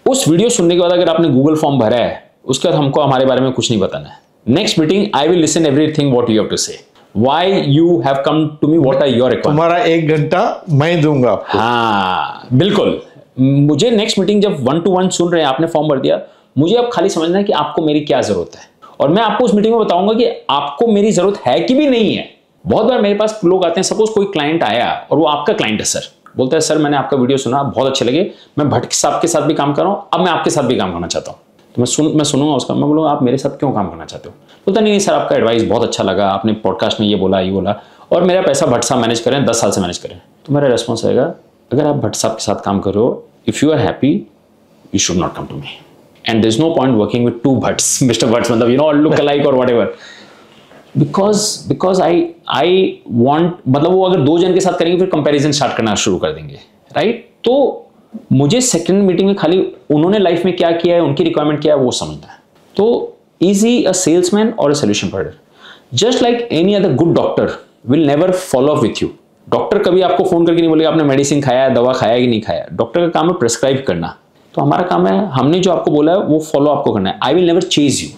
B: उस वीडियो सुनने के बाद अगर आपने गूगल फॉर्म भरा है, उसके बाद हमको हमारे बारे में कुछ नहीं बताना है। Next meeting I will listen everything what you have to say, why you have come to me, what are your requirement.
A: तुम्हारा 1 घंटा मैं दूंगा आपको।
B: हाँ बिल्कुल। मुझे नेक्स्ट मीटिंग जब 1-to-1 सुन रहे हैं, आपने फॉर्म भर दिया, मुझे अब खाली समझना है कि आपको मेरी क्या जरूरत है, और मैं आपको उस मीटिंग में बताऊंगा कि आपको मेरी जरूरत है कि भी नहीं है। बहुत बार मेरे पास लोग आते हैं, सपोज कोई क्लाइंट आया और वो आपका क्लाइंट है सर, बोलता है सर मैंने आपका वीडियो सुना, बहुत अच्छे लगे, मैं भट्ट साहब के साथ भी काम कर रहा हूँ, अब मैं आपके साथ भी काम करना चाहता हूँ। तो मैं सुनूंगा उसका, मैं बोलूँगा आप मेरे साथ क्यों काम करना चाहते हो? बोलता नहीं सर आपका एडवाइस बहुत अच्छा लगा, आपने पॉडकास्ट में ये बोला और मेरा पैसा भट्ट साहब मैनेज करें, 10 साल से मैनेज करें। तो मेरा रेस्पॉन्स रहेगा, अगर आप भट्ट साहब के साथ काम कर रहे हो, if you are happy you should not come to me, and there's no point working with 2 Bhatts, Mr. Bhatts, मतलब you know, look alike or whatever, because I want, मतलब वो अगर 2 जन के साथ करेंगे फिर कंपैरिजन स्टार्ट करना शुरू कर देंगे, राइट? तो मुझे सेकंड मीटिंग में खाली उन्होंने लाइफ में क्या किया है, उनकी रिक्वायरमेंट क्या है, वो समझना है। तो इज ही अ सेल्समैन और a solution provider? Just like any other good doctor will never follow up with you. Doctor कभी आपको फोन करके नहीं बोलेगा आपने मेडिसिन खाया, दवा खाया कि नहीं खाया। डॉक्टर का काम है प्रिस्क्राइब करना, तो हमारा काम है हमने जो आपको बोला है वो फॉलो आपको करना है। आई will never chase you,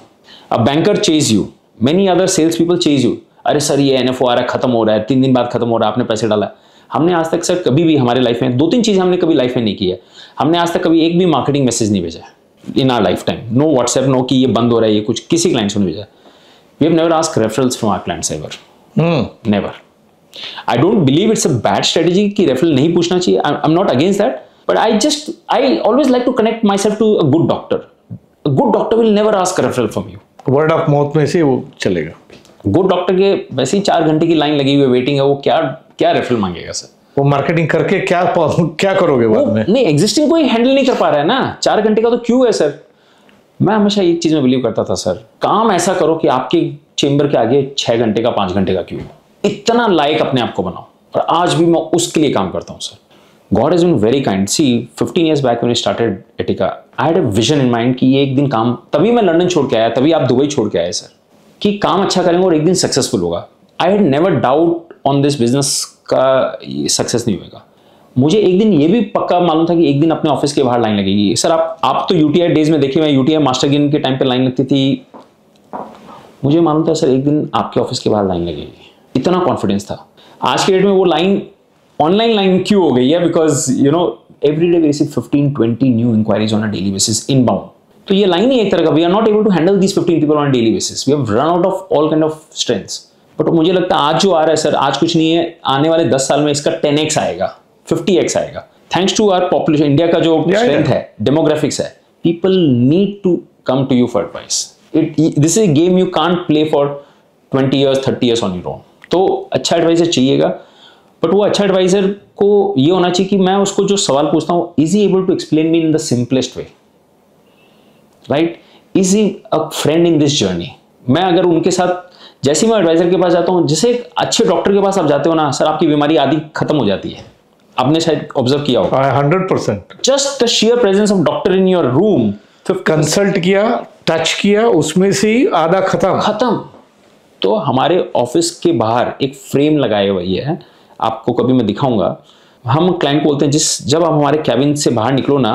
B: a banker chase you, many other sales people chase you. अरे सर ये NFO आ रहा है, खत्म हो रहा है, 3 दिन बाद खत्म हो रहा है, आपने पैसे डाला। हमने आज तक सर कभी भी हमारे लाइफ में 2-3 चीजें हमने कभी लाइफ में नहीं की है। हमने आज तक कभी एक भी मार्केटिंग मैसेज नहीं भेजा in our lifetime. No WhatsApp, no कि ये बंद हो रहा है, ये कुछ किसी क्लाइंट को नहीं भेजा। We have never asked referrals from our clients ever, never. I don't believe it's a bad strategy कि रेफरल नहीं पूछना चाहिए। I am not against that, but I always like to connect myself to a good doctor. A good doctor will never ask a referral from you.
A: Word of mouth में से वो चलेगा।
B: Good doctor के वैसे ही 4 घंटे की line लगी हुई है, वेटिंग है, वो क्या रेफरल मांगेगा सर?
A: वो मार्केटिंग करके क्या करोगे बाद में?
B: नहीं, एग्जिस्टिंग कोई हैंडल नहीं कर पा रहा है ना। 4 घंटे का तो क्यों है सर? मैं हमेशा एक चीज में बिलीव करता था सर, काम ऐसा करो कि आपके चेंबर के आगे 6 घंटे का 5 घंटे का क्यों, इतना लायक अपने आप को बनाओ। और आज भी मैं उसके लिए काम करता हूँ sir. God has been very kind. See, 15 years back when I started Etica, I had a vision in mind कि ये एक दिन काम, तभी मैं लंदन छोड़ के आया, तभी आप दुबई छोड़ के आए सर, कि काम अच्छा करेंगे और एक दिन सक्सेसफुल होगा। I had never doubt on this business का सक्सेस नहीं होगा। मुझे एक दिन ये भी पक्का मालूम था कि एक दिन अपने ऑफिस के बाहर लाइन लगेगी। सर आप तो UTI डेज में देखिए, मैं UTI मास्टर गेम के टाइम पे लाइन लगती थी, मुझे मालूम था सर एक दिन आपके ऑफिस के बाहर लाइन लगेगी, इतना कॉन्फिडेंस था। आज के डेट में वो लाइन ऑनलाइन लाइन क्यों हो गई है? Because you know every day we receive 15-20 new enquiries on a daily basis inbound. तो ये लाइन ही एक तरह का, we are not able to handle these 15 people on daily basis, we have run out of all kind of strengths. But मुझे लगता है आज जो आ रहा है सर, आज कुछ नहीं है, आने वाले 10 साल में इसका 10x आएगा, 50x आएगा, thanks to our population. India का जो स्ट्रेंथ है, डेमोग्राफिक्स है, people need to come to you for advice. This is a game you can't play for 20 years 30 years on your own. तो अच्छा एडवाइजर चाहिएगा, but वो अच्छा एडवाइजर को ये होना चाहिए कि मैं उसको जो सवाल पूछता हूँ, is he able to explain me in the simplest way, right? Is he a friend in this journey? मैं अगर उनके साथ, जैसे मैं एडवाइजर के पास जाता हूँ, जैसे एक अच्छे डॉक्टर के पास आप जाते हो ना सर, आपकी बीमारी आदि खत्म हो जाती है। आपने शायद ऑब्जर्व किया होगा।
A: 100%।
B: Just the share presence of doctor in your room, consult
A: किया, टच किया, उसमें से ही आधा खत्म।
B: तो तो हमारे ऑफिस के बाहर एक फ्रेम लगाए हुई है, आपको कभी मैं दिखाऊंगा। हम क्लाइंट को बोलते हैं जब आप हमारे कैबिन से बाहर निकलो ना,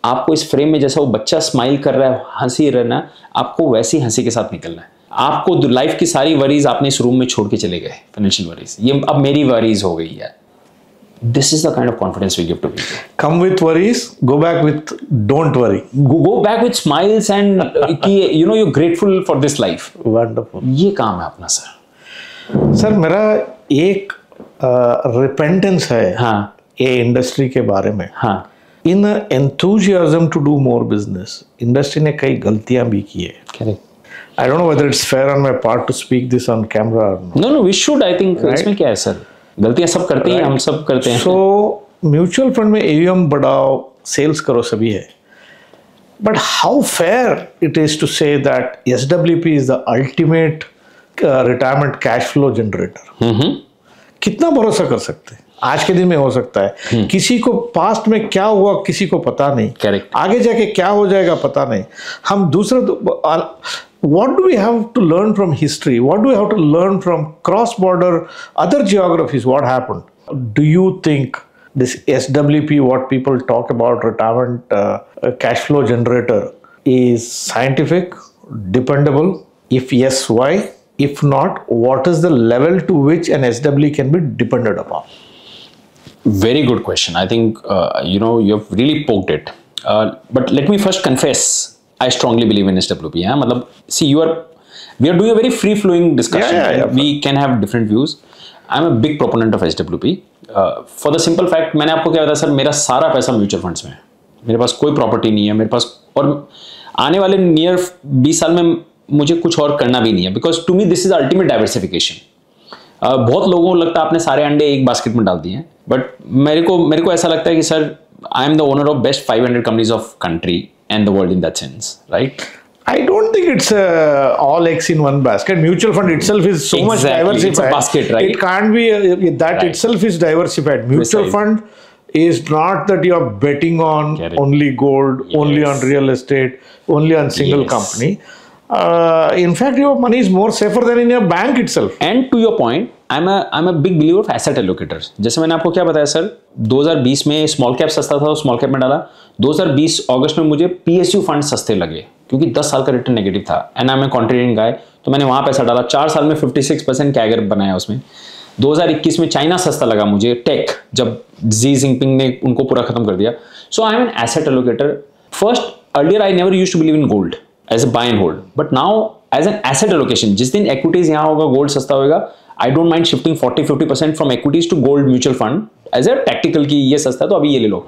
B: आपको इस फ्रेम में जैसा वो बच्चा स्माइल कर रहा है, हंसी रहना, आपको वैसी हंसी के साथ निकलना है। आपको लाइफ की सारी वरीज आपने इस रूम में छोड़ के चले गए, फाइनेंशियल वरीज, ये अब मेरी वरीज हो गई है। This is the kind of confidence we give to people.
A: Come with worries, go back with don't worry.
B: Go back with smiles and कि you're grateful for this life.
A: Wonderful.
B: ये काम है अपना सर।
A: सर मेरा एक repentance है
B: हाँ
A: ये इंडस्ट्री के बारे में।
B: हाँ
A: इन enthusiasm to do more business, industry ने कई गलतियां भी की है।
B: Correct.
A: I don't know whether it's fair on my part to speak this on camera or not.
B: No, we should. I think इसमें क्या है सर, गलतियां सब करते हैं, हम सब करते हैं।
A: So म्यूचुअल फंड में AUM बढ़ाओ, सेल्स करो, सभी है, but how fair it is to say that SWP is the ultimate retirement cash flow generator? कितना भरोसा कर सकते हैं? आज के दिन में हो सकता है, किसी को पास्ट में क्या हुआ किसी को पता नहीं,
B: Correct.
A: आगे जाके क्या हो जाएगा पता नहीं। हम दूसरा what do we have to learn from history? What do we have to learn from cross-border other geographies? What happened? Do you think this SWP, what people talk about, retirement cash flow generator, is scientific, dependable? If yes, why? If not, what is the level to which an SW can be depended upon?
B: Very good question. I think you have really poked it. But let me first confess, I strongly believe in SWP. Yeah? मतलब, see, we are doing a very free-flowing discussion.
A: Yeah.
B: We can have different views. I'm a big proponent of SWP. For the simple fact, मैंने आपको क्या बताया sir, मेरा सारा पैसा mutual funds में है, मेरे पास कोई प्रॉपर्टी नहीं है मेरे पास, और आने वाले नियर 20 साल में मुझे कुछ और करना भी नहीं है, because to me this is ultimate diversification. बहुत लोगों को लगता है आपने सारे अंडे एक बास्केट में डाल दिए हैं, बट मेरे को ऐसा लगता है कि sir I am the owner of best 500 companies of country and the world in that sense, right?
A: I don't think it's all eggs in one basket. Mutual fund itself is so much diversified.
B: It's a basket, right?
A: It can't be that right. Itself is diversified. Mutual fund is not that you are betting on only gold, only on real estate, only on single company. In fact, your money is more safer than in your bank itself.
B: And to your point, I'm a big believer of asset allocators. जैसे मैंने आपको क्या बताया sir, 2020 में small cap सस्ता था तो small cap में डाला, 2020 अगस्त में मुझे PSU फंड सस्ते लगे क्योंकि 10 साल का रिटर्न नेगेटिव था and I am a contrarian guy, तो मैंने वहां पैसा डाला, 4 साल में 56% कैगर बनाया उसमें। 2021 में चाइना सस्ता लगा मुझे, टेक, जब जी जिनपिंग ने उनको पूरा खत्म कर दिया। So I am an asset allocator. First, earlier I never used to believe in gold as a buy and hold, but now as an asset allocation, जिस दिन इक्विटीज यहाँ होगा, गोल्ड सस्ता होगा, I don't mind shifting 40-50% from equities to gold mutual fund as a tactical की ये सस्ता है तो अभी ये ले लो।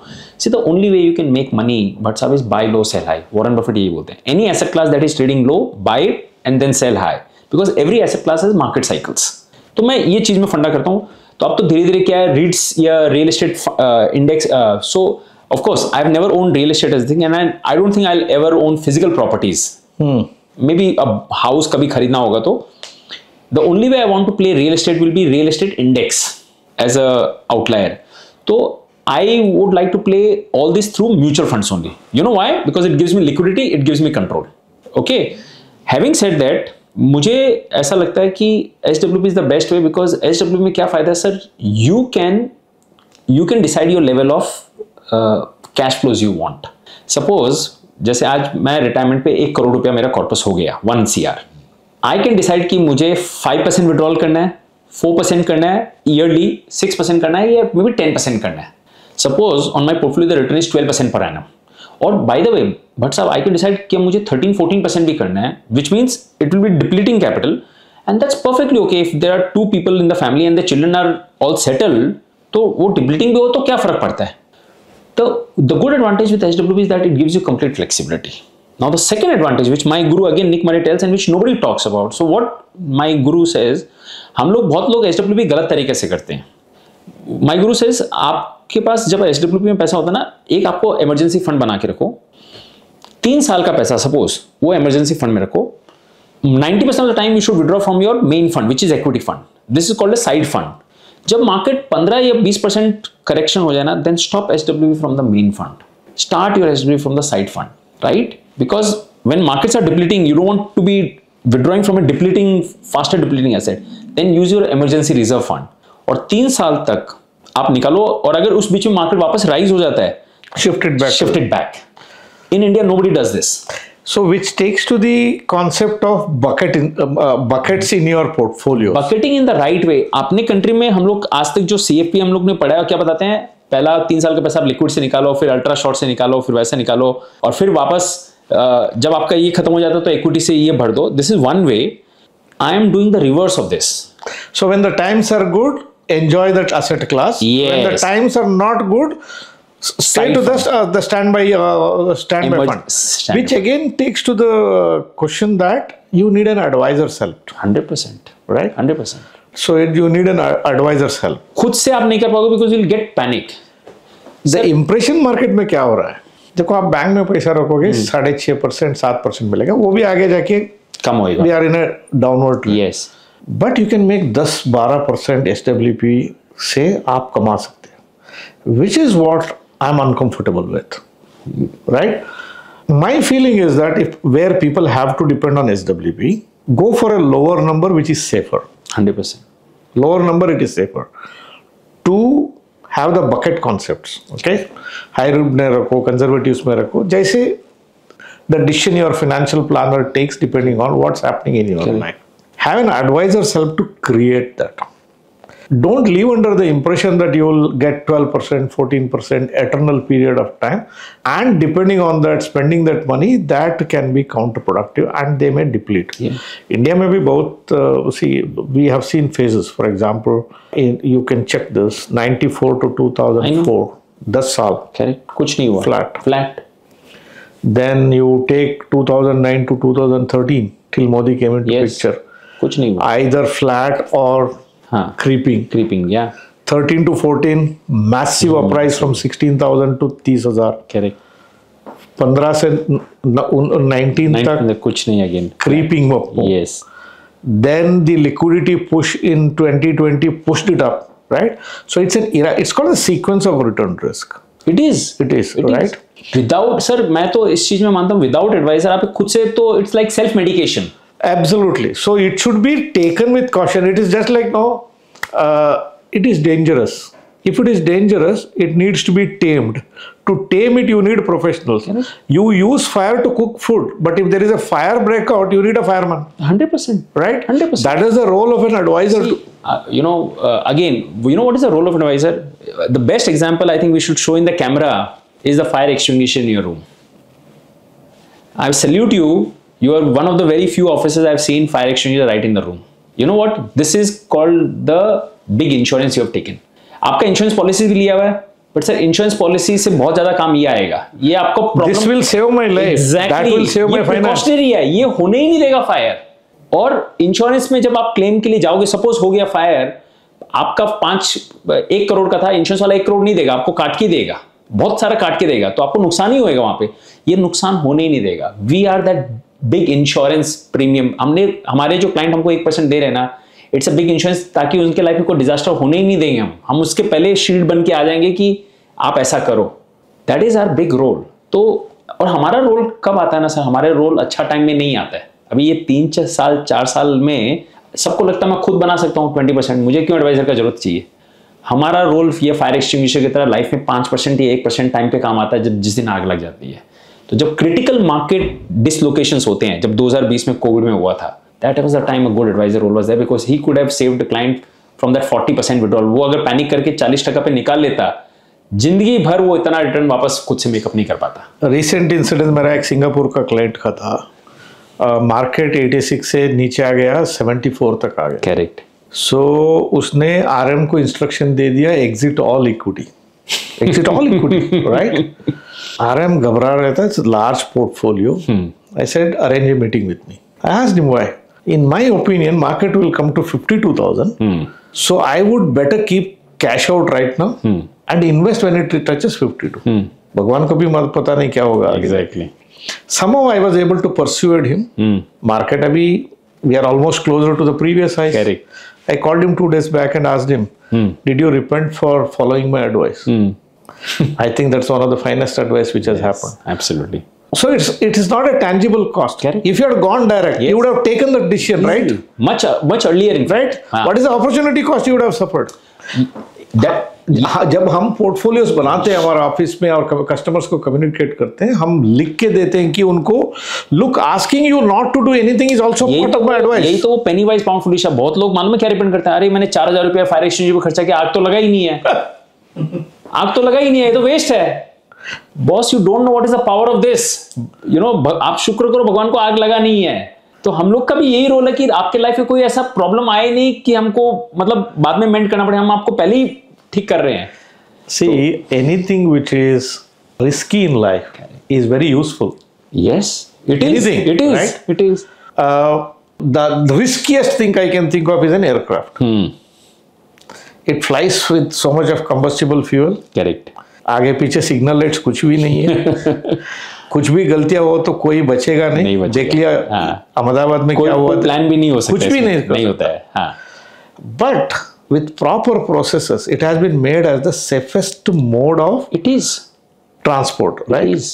B: See, the only way you can make money, but सब is buy low sell high. Warren Buffett यही बोलते हैं, any asset class that is trading low, buy it and then sell high, because every asset class has market cycles. तो मैं ये चीज में फंडा करता हूँ। तो अब तो धीरे धीरे क्या है, REITs या real estate index, so of course I've never owned real estate as a thing, and I don't think I'll ever own physical properties. Maybe a house कभी खरीदना होगा तो the only way I want to play real estate will be real estate index as a outlier. So I would like to play all this through mutual funds only. You know why? Because it gives me liquidity, it gives me control. Okay. Having said that, मुझे ऐसा लगता है कि SWP is the best way, because SWP में क्या फायदा है sir, you can decide your level of cash flows you want. Suppose जैसे आज मैं रिटायरमेंट पे 1 करोड़ रुपया मेरा कॉर्पस हो गया, 1 CR. आई कैन डिसाइड कि मुझे 5% विड्रॉल करना है, 4% करना है ईयरली, 6% करना है, या मे बी 10% करना है। Suppose on my portfolio the return is 12% per annum, और बाय द वे भट्ट साहब आई कैन डिसाइड कि मुझे 13-14% भी करना है, which means it will be depleting capital, and that's perfectly okay if there are 2 people in the family and the children are all settled, तो वो depleting भी हो तो क्या फर्क पड़ता है। तो the good advantage with SWP is that it gives you complete flexibility. Now the second advantage, which my guru again Nick Murray tells and which nobody talks about. So what my guru says, बहुत लोग SWP गलत तरीके से करते हैं। My guru says, आपके पास जब SWP में पैसा होता है ना, एक आपको इमरजेंसी फंड बना के रखो, 3 साल का पैसा सपोज वो इमरजेंसी फंड में रखो, 90% of the time you should withdraw from your main fund which is equity fund, this is called a side fund. जब मार्केट 15 या 20% करेक्शन हो जाए ना, then stop SWP from the main fund, start your SWP from the side fund, right? Because when markets are depleting, you don't want to be withdrawing from a faster depleting asset, then use your emergency reserve fund. और 3 साल तक आप निकालो, और अगर उस बीच में market वापस राइज हो जाता है,
A: shift it back.
B: In India, nobody does this.
A: So which takes to the concept of buckets in your portfolio.
B: Bucketing in the right way. अपने कंट्री में हम लोग आज तक जो CFP हम लोग ने पढ़ा है, क्या बताते हैं, पहला 3 साल का पैसा आप लिक्विड से निकालो, फिर अल्ट्रा शॉर्ट से निकालो, फिर वैसे निकालो, और फिर वापस जब आपका ये खत्म हो जाता है तो इक्विटी से ये भर दो. This is one way. I am doing the reverse of this.
A: So when the times are good, enjoy that asset class.
B: Yes.
A: When the times are not good, stay to the standby fund. Which again takes to the question that you need an advisor's help.
B: 100%.
A: Right?
B: 100%.
A: So you need an advisor's help.
B: खुद से आप नहीं कर पाओगे because you'll get panic.
A: The impression market में क्या हो रहा है? देखो आप बैंक में पैसा रखोगे 6.5% 7% मिलेगा, वो भी आगे जाके
B: कम होएगा.
A: We are in a downward trend.
B: Yes.
A: But you can make 10-12% SWP से आप कमा सकते हैं, which is what I'm uncomfortable with, right? My feeling is that where people have to depend on SWP, go for a lower number which is safer.
B: 100%.
A: Lower number, it is safer. To have the bucket concepts, okay? High risk में रखो, conservatives में रखो, जैसे the decision your financial planner takes depending on what's happening in your life. Have an advisor's help to create that. Don't live under the impression that you will get 12%, 14% eternal period of time, and depending on that, spending that money, that can be counterproductive and they may deplete.
B: Yeah.
A: India may be both, we have seen phases. For example, you can check this, 94 to 2004, 10 साल.
B: Correct. कुछ नहीं हुआ. Flat.
A: Then you take 2009 to 2013 till Modi came into picture.
B: कुछ नहीं हुआ.
A: Either flat or creeping.
B: Yeah.
A: 13 to 14 massive uprise from 16,000 to 30,000.
B: Correct.
A: 15 से 19 तक
B: कुछ नहीं again.
A: Creeping up.
B: Yes.
A: Then the liquidity push in 2020 pushed it up, right? So it's called a sequence of return risk.
B: It is, right? Without, sir, मैं तो इस चीज में मानता हूँ, without advisor आप खुद से तो it's like self medication.
A: Absolutely. So it should be taken with caution. It is just like it is dangerous. If it is dangerous, it needs to be tamed. To tame it, you need professionals. You use fire to cook food, but if there is a fire breakout, you need a fireman.
B: 100%.
A: Right?
B: 100%.
A: That is the role of an advisor.
B: See, again, what is the role of an advisor? The best example I think we should show in the camera is the fire extinguisher in your room. I salute you. You are one of the very few officers I've seen fire extinguisher right in the room. You know what? This is called the big insurance you have taken. आपका insurance policy भी लिया हुआ है, but sir insurance policy से बहुत ज्यादा काम ये आएगा, ये आपको problem.
A: This will save my life. That will save my finance.
B: Precautionary है, ये होने ही नहीं देगा फायर. और इंश्योरेंस में जब आप क्लेम के लिए जाओगे, सपोज हो गया फायर, आपका 1 करोड़ का था, इंश्योरेंस वाला 1 करोड़ नहीं देगा, आपको काट के देगा, बहुत सारा काट के देगा, तो आपको नुकसान ही होएगा वहां पे. ये नुकसान होने ही नहीं देगा. We are that big insurance premium. हमारे जो क्लाइंट हमको 1% दे रहे हैं ना, इट्स अ बिग इंश्योरेंस, ताकि उनके लाइफ में कोई डिजास्टर होने ही नहीं देंगे. हम उसके पहले शील्ड बन के आ जाएंगे कि आप ऐसा करो. That is our big role. तो और हमारा रोल कब आता है ना सर, हमारे रोल अच्छा टाइम में नहीं आता है. अभी ये 3-4 साल में सबको लगता है मैं खुद बना सकता हूँ 20%, मुझे क्यों एडवाइजर का जरूरत चाहिए. हमारा रोल ये फायर एक्सटिंग्विशर की तरह लाइफ में 5% या 1% टाइम पे काम आता है, जब जिस दिन आग लग जाती है. तो जब क्रिटिकल मार्केट डिसलोकेशंस होते हैं, जब 2020 में कोविड में हुआ था, that was the time a good advisor role was there, because he could have saved the client from that 40% withdrawal. वो अगर पैनिक करके 40% पे निकाल लेता, जिंदगी भर वो इतना रिटर्न वापस खुद से मेकअप नहीं कर पाता.
A: रिसेंट इंसिडेंट मेरा एक सिंगापुर का क्लाइंट का था. मार्केट 86 से नीचे आ गया, 74 तक आ गया.
B: करेक्ट.
A: सो उसने आरएम को इंस्ट्रक्शन दे दिया, exit all equity. Right. RM घबरा रहा था, it's large portfolio. I said arrange a meeting with me. I asked him why. In my opinion, market will come to 52,000. So I would better keep cash out right now and invest when it touches 52. भगवान को भी मत पता नहीं क्या होगा.
B: Exactly.
A: Somehow I was able to persuade him. Market अभी we are almost closer to the previous highs.
B: Correct.
A: I called him 2 days back and asked him, did you repent for following my advice? I think that's one of the finest advice which has happened.
B: Absolutely.
A: So it is not a tangible cost.
B: Correct.
A: If you had gone direct, you would have taken the decision, right?
B: Much earlier, in
A: Right?
B: हाँ.
A: What is the opportunity cost you would have suffered? जब हम portfolios बनाते हैं हमारे office में और customers को communicate करते हैं, हम लिख के देते हैं कि उनको look asking you not to do anything is also part of my advice.
B: यही तो वो पेनी वाइज पाउंड फुलिश है. बहुत लोग मालूम है क्या रिपेंड करते हैं, अरे मैंने 4000 रुपया फायर एक्सचेंज पे खर्चा किया, आग तो लगा ही नहीं है. आग तो लगा ही नहीं है, ये तो वेस्ट है. Boss, you don't know what is the power of this. You know, आप शुक्र करो भगवान को आग लगा नहीं है. तो हम लोग का भी यही रोल है कि आपके लाइफ में कोई ऐसा प्रॉब्लम आए नहीं कि हमको मतलब बाद में मेंट करना पड़े. हम आपको पहले ही ठीक कर रहे हैं.
A: See, anything which is risky in life is very useful.
B: Yes, it is.
A: Anything,
B: It is.
A: right?
B: It is.
A: The riskiest thing I can think of is an aircraft. It flies with so much of combustible fuel.
B: Correct.
A: आगे पीछे signal lights कुछ भी नहीं है. कुछ भी गलतियां हो तो कोई बचेगा नहीं.
B: बचेगा.
A: देख लिया अहमदाबाद में क्या हुआ.
B: प्लान भी नहीं हो सकता.
A: कुछ भी नहीं
B: होता है. हाँ.
A: But with proper processes, it has been made as the safest mode of
B: It is.
A: transport, right?
B: It is.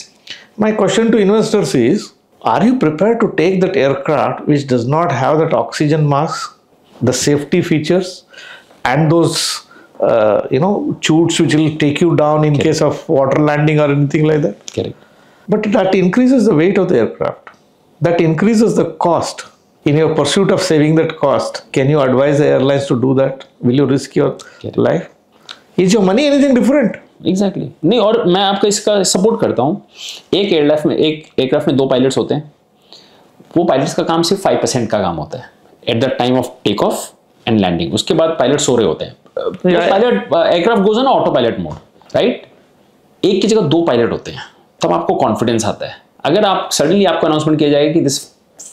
A: My question to investors is, are you prepared to take that aircraft which does not have that oxygen mask, the safety features, and those, chutes which will take you down in case of water landing or anything like that?
B: Correct.
A: But that increases the weight of the aircraft. That increases the cost. In your pursuit of saving that cost, can you advise the airlines to do that? Will you risk your life? Is your money anything different?
B: Exactly. नहीं, और मैं आपका इसका support करता हूँ. एक aircraft में 2 pilots होते हैं. वो पायलट्स का काम सिर्फ 5% का काम होता है at the time of take off and landing. उसके बाद पायलट सो रहे होते हैं. Pilot aircraft goes on autopilot mode, right. एक की जगह 2 पायलट होते हैं, तब आपको कॉन्फिडेंस आता है. अगर आप सडनली आपको अनाउंसमेंट किया जाएगा कि this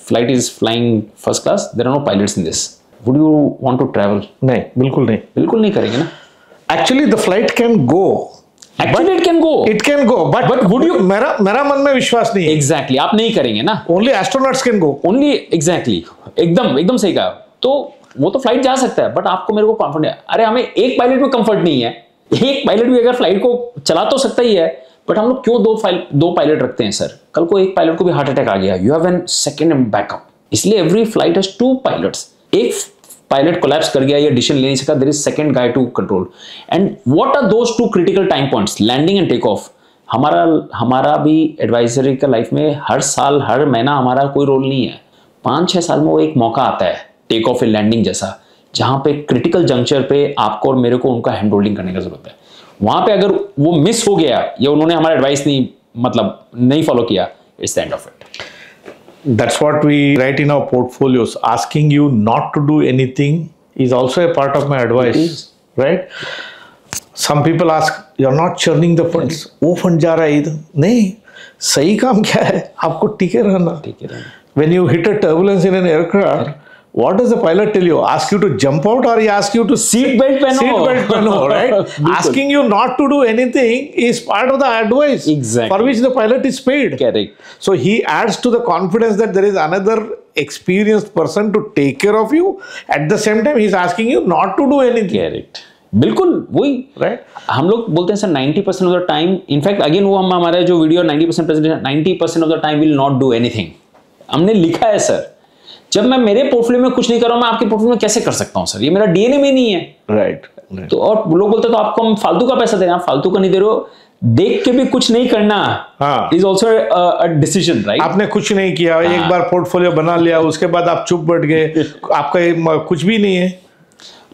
B: flight is flying first class, there are no pilots in this, would you want to travel?
A: नहीं, बिल्कुल नहीं
B: करेंगे ना.
A: Actually the flight can go.
B: Actually it can go.
A: It can go, but would you? मेरा मन में विश्वास नहीं है.
B: Exactly, आप नहीं करेंगे ना.
A: Only astronauts can go.
B: Only exactly, एकदम सही कहा. तो वो तो फ्लाइट जा सकता है, बट आपको मेरे को कॉन्फिडेंस. अरे हमें एक पायलट में कंफर्ट नहीं है. एक पायलट भी अगर फ्लाइट को चला तो सकता ही है, बट हम लोग क्यों 2 पायलट रखते हैं सर? कल को एक पायलट को भी हार्ट अटैक आ गया, you have an second backup. इसलिए एवरी फ्लाइट हैज 2 पायलट्स. एक पायलट कोलैप्स कर गया या डिसीजन ले नहीं सका, there is second guy to control. And what are those 2 critical time points? Landing and take off. हमारा भी एडवाइजरी का लाइफ में हर साल हर महीना हमारा कोई रोल नहीं है. 5-6 साल में वो एक मौका आता है टेक ऑफ एंड लैंडिंग जैसा, जहां पे क्रिटिकल जंक्चर पे आपको और मेरे को उनका हैंड होल्डिंग करने की जरूरत है. वहां पे अगर वो मिस हो गया या उन्होंने हमारा एडवाइस नहीं फॉलो किया, it's the end of it.
A: That's what we write in our portfolios. Asking you not to do anything is also a part of my advice, right? Some people ask, you're not churning the funds. वो fund जा रहा है इधर. नहीं, सही काम क्या है? आपको टिके रहना. When you hit a turbulence in an aircraft, what does the pilot tell you? Ask you to jump out, or he ask you to
B: seat belt
A: pehno, right? Asking you not to do anything is part of the advice,
B: exactly,
A: for which the pilot is paid.
B: Correct.
A: So he adds to the confidence that there is another experienced person to take care of you. At the same time, he is asking you not to do anything.
B: Correct. बिल्कुल वही,
A: right.
B: हम लोग बोलते हैं sir 90% of the time, in fact again वो हम हमारा जो video 90% presentation, 90% of the time will not do anything. हमने लिखा है सर, जब मैं मेरे पोर्टफोलियो में कुछ नहीं कर रहा हूं, मैं आपके पोर्टफोलियो में कैसे कर सकता हूं सर? ये मेरा डीएनए में नहीं है.
A: राइट.
B: तो और लोग बोलते हैं तो आपको हम फालतू का पैसा दे रहे हैं. आप फालतू का नहीं दे रहे हो, देख के भी कुछ नहीं करना is also a decision, right?
A: आपने कुछ नहीं किया, एक बार पोर्टफोलियो बना लिया, उसके बाद आप चुप बैठ गए, आपका कुछ भी नहीं है.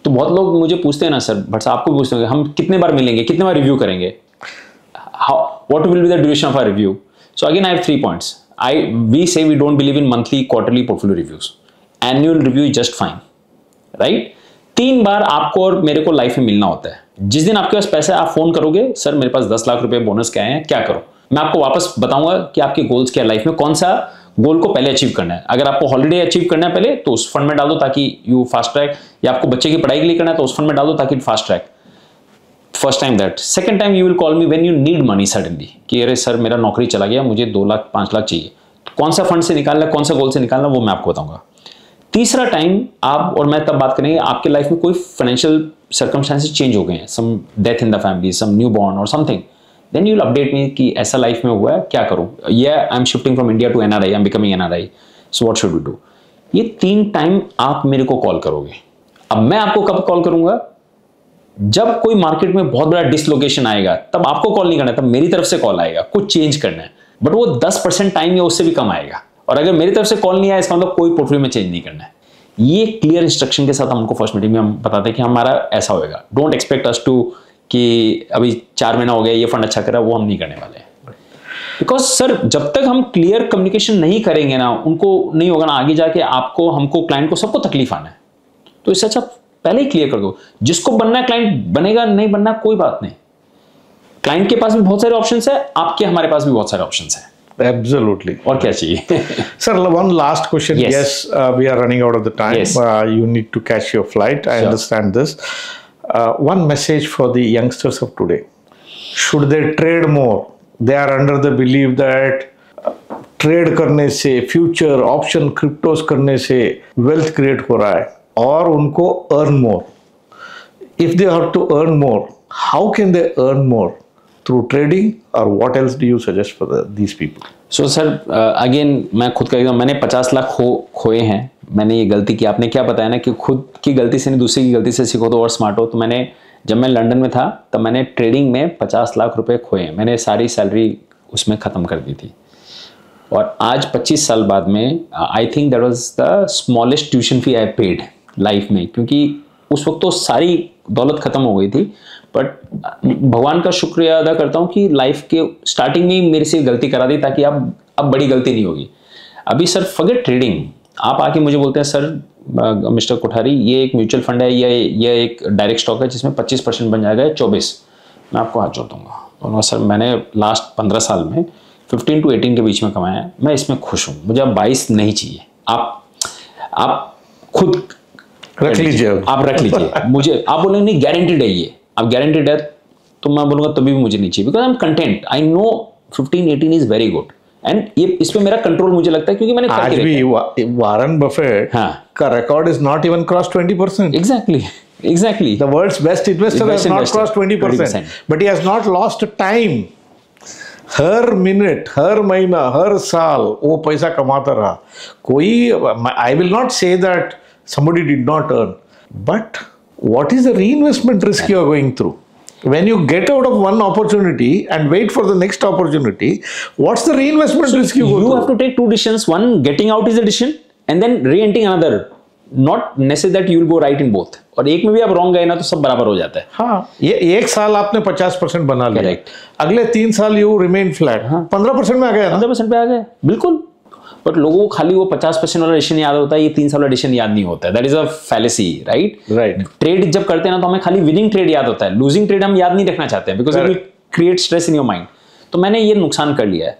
B: तो बहुत लोग मुझे पूछते हैं ना सर, बट आपको पूछते हैं हम कितने बार मिलेंगे, कितने बार रिव्यू करेंगे, what will be the duration of our review? So again I have 3 points. We say we don't believe in monthly, quarterly portfolio reviews. Annual review is just fine, right? 3 बार आपको और मेरे को लाइफ में मिलना होता है. जिस दिन आपके पास पैसा है, आप फोन करोगे, सर मेरे पास 10 लाख रुपए बोनस क्या है, क्या करो? मैं आपको वापस बताऊंगा कि आपके गोल्स क्या लाइफ में, कौन सा गोल को पहले अचीव करना है. अगर आपको हॉलिडे अचीव करना है पहले, तो उस फंड में डाल दो ताकि यू फास्ट ट्रैक, या आपको बच्चे की पढ़ाई के लिए करना है तो उस फंड में डाल दो ताकि fast track. First time that. Second time you will call me when you need money suddenly, कि अरे सर मेरा नौकरी चला गया, मुझे 2 लाख 5 लाख चाहिए. कौन सा फंड से निकालना है, कौन सा गोल से निकालना, वो मैं आपको बताऊंगा. तीसरा टाइम आप और मैं तब बात करेंगे आपके लाइफ में कोई फाइनेंशियल सर्कमस्टेंसेस चेंज हो गए हैं, some death in the family, some new born और something, then you will update me कि ऐसा लाइफ में हुआ है, क्या करूँ, या I am shifting from India to NRI, I am becoming NRI, so what should we do. ये 3 टाइम आप मेरे को कॉल करोगे। अब मैं आपको कब कॉल करूंगा, जब कोई मार्केट में बहुत बड़ा डिसलोकेशन आएगा, तब आपको कॉल नहीं करना है, तब मेरी तरफ से कॉल आएगा, कुछ चेंज करना है, बट वो 10% टाइम या उससे भी कम आएगा। और अगर मेरी तरफ से कॉल नहीं आया, इसका मतलब कोई पोर्टफोलियो में चेंज नहीं करना है। ये क्लियर इंस्ट्रक्शन के साथ हम उनको फर्स्ट मीटिंग में हम बताते हैं कि हमारा ऐसा होएगा। डोंट एक्सपेक्ट अस टू कि अभी 4 महीना हो गया, ये फंड अच्छा कर रहा है, वो हम नहीं करने वाले हैं। बिकॉज सर, जब तक हम क्लियर कम्युनिकेशन नहीं करेंगे ना, उनको नहीं होगा ना आगे जाके आपको, हमको, क्लाइंट को, सबको तकलीफ आना है। तो इससे अच्छा पहले ही क्लियर कर दो। जिसको बनना है क्लाइंट बनेगा, नहीं बनना कोई बात नहीं। क्लाइंट के पास भी बहुत सारे ऑप्शंस है, आपके हमारे पास भी बहुत सारे ऑप्शंस है।
A: Absolutely.
B: और क्या चाहिए?
A: Sir, one last question.
B: Yes.
A: We are running out of the time.
B: Yes.
A: You need to catch your flight. I
B: Sure.
A: understand this. One message for the youngsters of today. Should they trade more? They are under the belief that trade करने से, future option क्रिप्टोस करने से wealth create हो रहा है, और उनको earn more. If they have to earn more, how can they earn more? Through trading, or what else do you suggest for these people?
B: So sir, again मैं खुद का मैंने 50 लाख खोए हैं। मैंने ये गलती की, आपने क्या बताया ना कि खुद की गलती से नहीं दूसरे की गलती से सीखो तो और स्मार्ट हो। तो मैंने, जब मैं लंदन में था तब मैंने ट्रेडिंग में 50 लाख रुपए खोए। मैंने सारी सैलरी उसमें ख़त्म कर दी थी। और आज 25 साल बाद में I think that was the smallest tuition fee I paid life में, क्योंकि उस वक्त तो सारी दौलत ख़त्म हो गई थी। बट भगवान का शुक्रिया अदा करता हूँ कि लाइफ के स्टार्टिंग में ही मेरे से गलती करा दी, ताकि अब बड़ी गलती नहीं होगी। अभी सर फॉरगेट ट्रेडिंग, आप आके मुझे बोलते हैं सर मिस्टर कोठारी ये एक म्यूचुअल फंड है, ये एक डायरेक्ट स्टॉक है जिसमें 25% बन जाएगा, 24, मैं आपको हाथ जोड़ दूंगा। और सर मैंने लास्ट 15 साल में 15 to 18 के बीच में कमाया है, मैं इसमें खुश हूँ, मुझे अब 22 नहीं चाहिए। आप खुद
A: रख लीजिए,
B: आप रख लीजिए। मुझे आप बोलेंगे नहीं गारंटीड है ये, अब गारंटीड है तो मैं बोलूंगा तभी भी मुझे नहीं चाहिए, because I am content. I know 15-18 is very good, and ये इस पे मेरा कंट्रोल मुझे लगता है, क्योंकि मैंने
A: आज भी वारन बफेट का record is not even cross 20%।
B: Exactly.
A: The world's best investor has not crossed 20%, but he has not lost time. हर मिनट, हर महीना, हर साल वो पैसा कमाता रहा। कोई, I will not say that somebody did not earn, but what is the reinvestment risk you are going through? When you get out of one opportunity and wait for the next opportunity, what's the reinvestment risk you go through?
B: You have to take 2 decisions. One, getting out is a decision, and then re-entering another. Not necessary that you will go right in both. और एक में भी आप wrong गए ना तो सब बराबर हो जाता है।
A: हाँ, ये एक साल आपने 50% बना लिया,
B: Correct.
A: अगले 3 साल यू रिमेन फ्लैट, 15% में आ गया ना?
B: 15% पे आ गए, बिल्कुल। बट लोगों को खाली वो 50% वाला डिसीजन याद होता है, ये 3 साल वाला डिसीजन याद नहीं होता है। That is a fallacy, right? Trade जब करते हैं ना तो हमें खाली विनिंग ट्रेड याद होता है, लूजिंग ट्रेड हम याद नहीं रखना चाहते हैं, because it will create stress in your mind. तो मैंने ये नुकसान कर लिया है।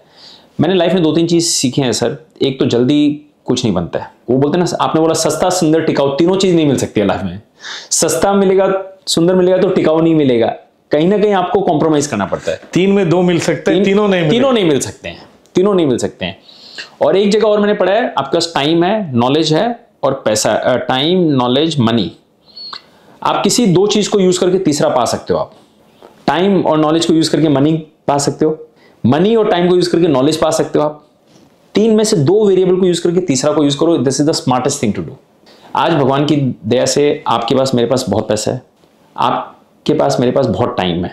B: मैंने लाइफ में 2-3 चीज सीखे हैं सर। एक तो जल्दी कुछ नहीं बनता है, वो बोलते हैं ना, आपने बोला सस्ता, सुंदर, टिकाऊ, तीनों चीज नहीं मिल सकती है लाइफ में। सस्ता मिलेगा, सुंदर मिलेगा तो टिकाऊ नहीं मिलेगा, कहीं ना कहीं आपको कॉम्प्रोमाइज करना पड़ता है।
A: 3 में 2 मिल सकते हैं, तीनों नहीं
B: मिल सकते हैं, तीनों नहीं मिल सकते हैं। और एक जगह और मैंने पढ़ा है, आपके पास टाइम है, नॉलेज है और पैसा, टाइम, नॉलेज, मनी। आप किसी 2 चीज को यूज करके तीसरा पा सकते हो। आप टाइम और नॉलेज को यूज करके मनी पा सकते हो, मनी और टाइम को यूज करके नॉलेज पा सकते हो। आप 3 में से 2 वेरिएबल को यूज करके तीसरा को यूज करो। This is the smartest thing to do. आज भगवान की दया से आपके पास, मेरे पास बहुत पैसा है, आपके पास, मेरे पास बहुत टाइम है,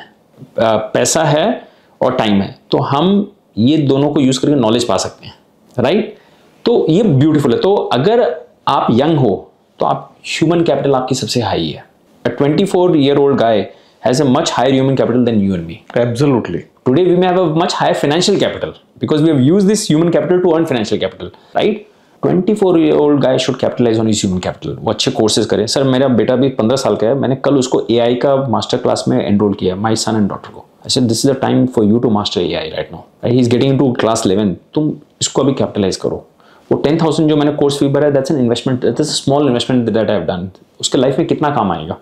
B: पैसा है और टाइम है, तो हम ये दोनों को यूज करके नॉलेज पा सकते हैं, राइट? तो ये ब्यूटीफुल है। तो अगर आप यंग हो तो आप, ह्यूमन कैपिटल आपकी सबसे हाई है। A 24-year-old guy has a much higher human capital than you and me.
A: Absolutely.
B: Today we may have a much higher financial capital because we have used this human capital to earn financial capital, right? 24-year-old guy should capitalize on his human capital. वो अच्छे courses करे। Sir मेरा बेटा भी 15 साल का है, मैंने कल उसको AI का मास्टर क्लास में एनरोल किया, माई सन एंड डॉटर को। I said this is the time for you to master AI right now. He is getting into class 11. तुम इसको अभी कैपिटलाइज करो। वो 10,000 जो मैंने कोर्स फी भरा है, that's an investment, that's a small investment that I have done. उसके लाइफ में कितना काम आएगा।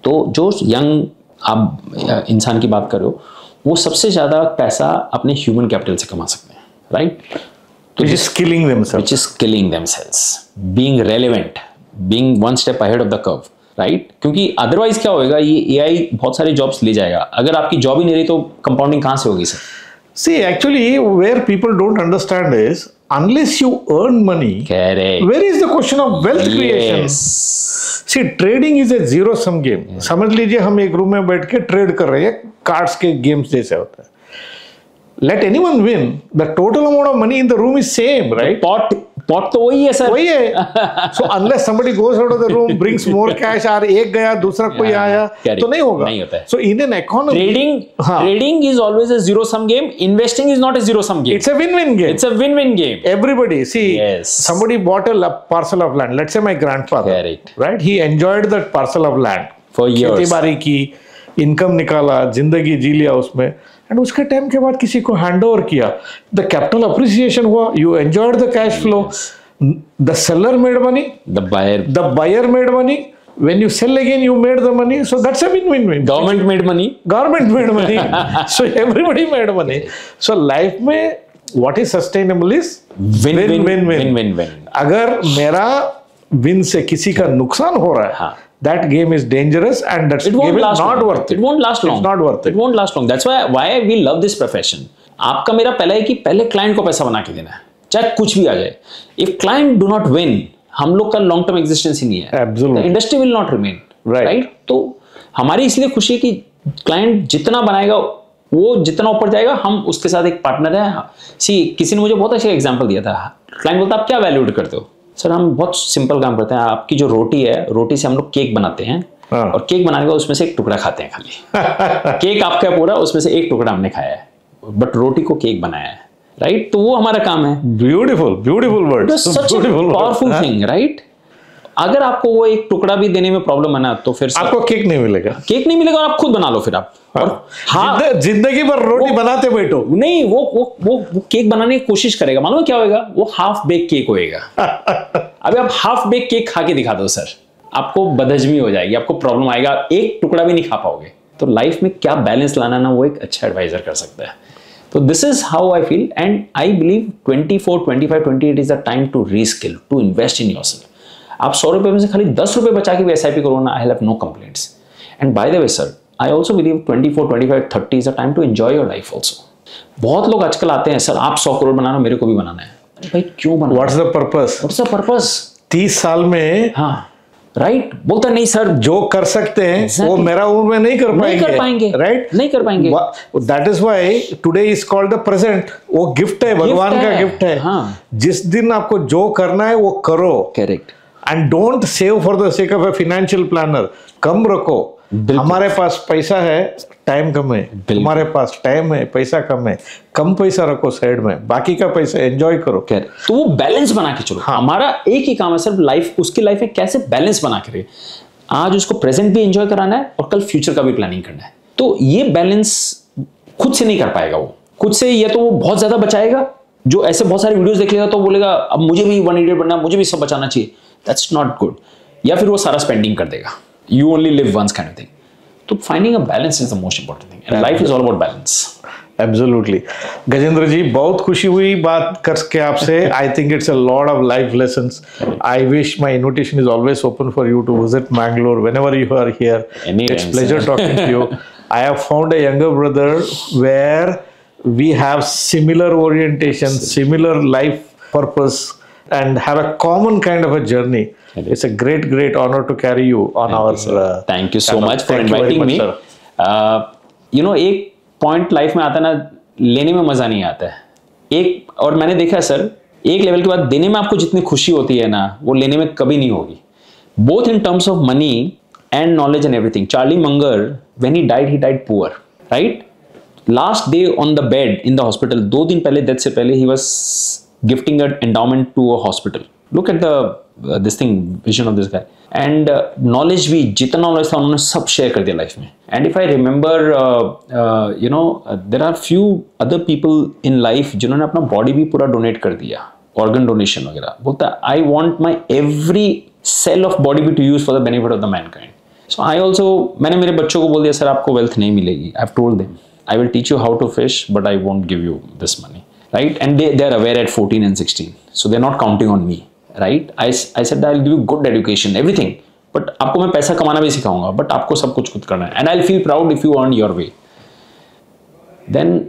B: तो जो यंग आप इंसान की बात कर रहे हो, वो सबसे ज्यादा पैसा अपने ह्यूमन कैपिटल से कमा सकते हैं, right?
A: Which is killing themselves.
B: Which is killing themselves. Being relevant, being one step ahead of the curve. Right क्योंकि अदरवाइज क्या होएगा, ये एआई बहुत सारे जॉब्स ले जाएगा। अगर आपकी जॉब ही नहीं रही तो कंपाउंडिंग कहाँ से होगी sir?
A: See, actually, where people don't understand is, unless you earn money,
B: Correct.
A: where is the question of wealth creation?
B: Yes.
A: See, trading is a zero sum game. समझ लीजिए हम एक रूम में बैठ के ट्रेड कर रहे हैं, कार्ड्स के गेम्स जैसे होता है. Let anyone win, the total amount of money in the room is same, right?
B: Pot तो वही है सर,
A: वही है. So unless somebody goes out of the room, brings more cash, और एक गया दूसरा कोई आया, तो नहीं होगा.
B: नहीं होता है.
A: So in an economy,
B: trading is always a zero sum game. Investing is not a zero sum game.
A: It's a win-win game.
B: It's a win-win game.
A: Everybody, see,
B: Yes.
A: somebody bought a parcel of land. Let's say my grandfather,
B: Correct.
A: right? He enjoyed that parcel of land.
B: For years.
A: खेती बाड़ी की, income निकाला, जिंदगी जी लिया उसमें, and उसके time के बाद किसी को हैंड ओवर किया, द कैपिटल अप्रिसिएशन हुआ, you enjoyed the cash flow, the seller made money,
B: The
A: buyer made money, when you sell again you made the money, so that's a win-win.
B: government made money.
A: Government made money, so everybody made money. So life में what is sustainable is
B: Win-win.
A: अगर मेरा win से किसी का नुकसान हो रहा है,
B: हाँ.
A: that game is dangerous and that game is not worth it.
B: It won't last long.
A: It's not worth it.
B: It won't last long. That's why we love this profession. आपका मेरा पहला है कि पहले क्लाइंट को पैसा बना के देना है, चाहे कुछ भी आ जाए. If client do not win, हम लोग का लॉन्ग टर्म एग्जिस्टेंस ही नहीं है.
A: Absolutely.
B: The industry will not remain.
A: Right.
B: तो हमारी इसलिए खुशी है कि क्लाइंट जितना बनाएगा वो जितना ऊपर जाएगा, हम उसके साथ एक पार्टनर है. किसी ने मुझे बहुत अच्छा एग्जाम्पल दिया था. क्लाइंट बोलता आप क्या वैल्यूड करते हो? सर हम बहुत सिंपल काम करते हैं. आपकी जो रोटी है, रोटी से हम लोग केक बनाते हैं, और केक बनाने के बाद उसमें से एक टुकड़ा खाते हैं खाली. केक आपका पूरा, उसमें से एक टुकड़ा हमने खाया है, बट रोटी को केक बनाया है, राइट? तो वो हमारा काम है.
A: ब्यूटीफुल वर्ड,
B: सच पावरफुल थिंग, राइट? अगर आपको वो एक टुकड़ा भी देने में प्रॉब्लम है ना, तो फिर
A: आपको केक नहीं मिलेगा.
B: केक नहीं मिलेगा, और आप खुद बना लो फिर आप.
A: हाँ, जिंदगी भर रोटी बनाते बैठो.
B: नहीं, वो केक बनाने की कोशिश करेगा, मालूम है क्या होएगा? वो हाफ बेक केक होएगा. अभी आप हाफ बेक केक खा के दिखा दो सर, आपको बदहजमी हो जाएगी, आपको प्रॉब्लम आएगा, एक टुकड़ा भी नहीं खा पाओगे. तो लाइफ में क्या बैलेंस लाना ना, वो एक अच्छा एडवाइजर कर सकता है. तो this is how I feel, and I believe 24, 25, 28 is the time to reskill, to invest in yourself. आप 100 रुपए में से खाली 10 रुपए बचा के भी एसआईपी करो ना, I have no complaints. And by the way sir, I also believe 24, 25, 30 is the time to enjoy your life also. बहुत लोग आजकल आते हैं, सर आप 100 करोड़ बनाना, मेरे को भी बनाना है. अरे भाई क्यों बनाना?
A: What's the purpose?
B: 30
A: साल में,
B: हाँ, राइट? बोलता नहीं सर,
A: जो कर सकते हैं वो मेरा उम्र में नहीं कर पाएंगे, राइट?
B: नहीं कर पाएंगे.
A: That is why today is called the present. वो गिफ्ट है, भगवान का गिफ्ट है.
B: हाँ.
A: जिस दिन आपको जो करना है वो करो.
B: Correct.
A: And don't save for the sake of a financial planner. कम रखो. हमारे पास पैसा है, टाइम कम है. हमारे पास टाइम है, पैसा कम है. कम पैसा रखो साइड में, बाकी का पैसा एंजॉय करो.
B: तो वो बैलेंस बना के चलो. हाँ. हमारा एक ही काम है सर, लाइफ, उसकी लाइफ में कैसे बैलेंस बना के रहे. आज उसको प्रेजेंट भी एंजॉय कराना है और कल फ्यूचर का भी प्लानिंग करना है. तो ये बैलेंस खुद से नहीं कर पाएगा वो. खुद से या तो वो बहुत ज्यादा बचाएगा, जो ऐसे बहुत सारे वीडियोस देख लेगा तो बोलेगा अब मुझे भी 1 इडियट बनना, मुझे भी सब बचाना चाहिए. That's not good. या फिर वो सारा स्पेंडिंग कर देगा. You only live once kind of thing. So finding a balance is the most important thing. And life is all about balance.
A: Absolutely. Gajendra जी, बहुत खुशी हुई बात करके आपसे. I think it's a lot of life lessons. I wish my invitation is always open for you to visit Mangalore whenever you are here. It's pleasure talking to you. I have found a younger brother where we have similar orientation, similar life purpose, and have a common kind of a journey. It's a great honor to carry you on our.
B: Thank you so much for inviting me. एक point life में आता है ना, लेने में मजा नहीं आता है. एक, और मैंने देखा सर, एक लेवल के बाद देने में आपको जितनी खुशी होती है ना, वो लेने में कभी नहीं होगी. Both in terms of money and knowledge and everything. Charlie Munger, when he died poor, right? Last day on the bed in the hospital, 2 दिन पहले, डेथ से पहले, he was gifting an endowment to a hospital. Look at this thing, vision of this guy. And knowledge भी, जितना knowledge था उन्होंने सब share कर दिया life में. And if I remember, there are few other people in life जिन्होंने अपना body भी पूरा donate कर दिया, organ donation वगैरह. बोलता I want my every cell of body भी to use for the benefit of the mankind. So I also, मैंने मेरे बच्चों को बोल दिया सर आपको wealth नहीं मिलेगी. I've told them I will teach you how to fish, but I won't give you this money, right? And they are aware at 14 and 16, so they're not counting on me. Right? I said I'll give you good education, everything, but आपको मैं पैसा कमाना भी सिखाऊंगा, but आपको सब कुछ खुद करना है, and I feel proud if you earn your way. Then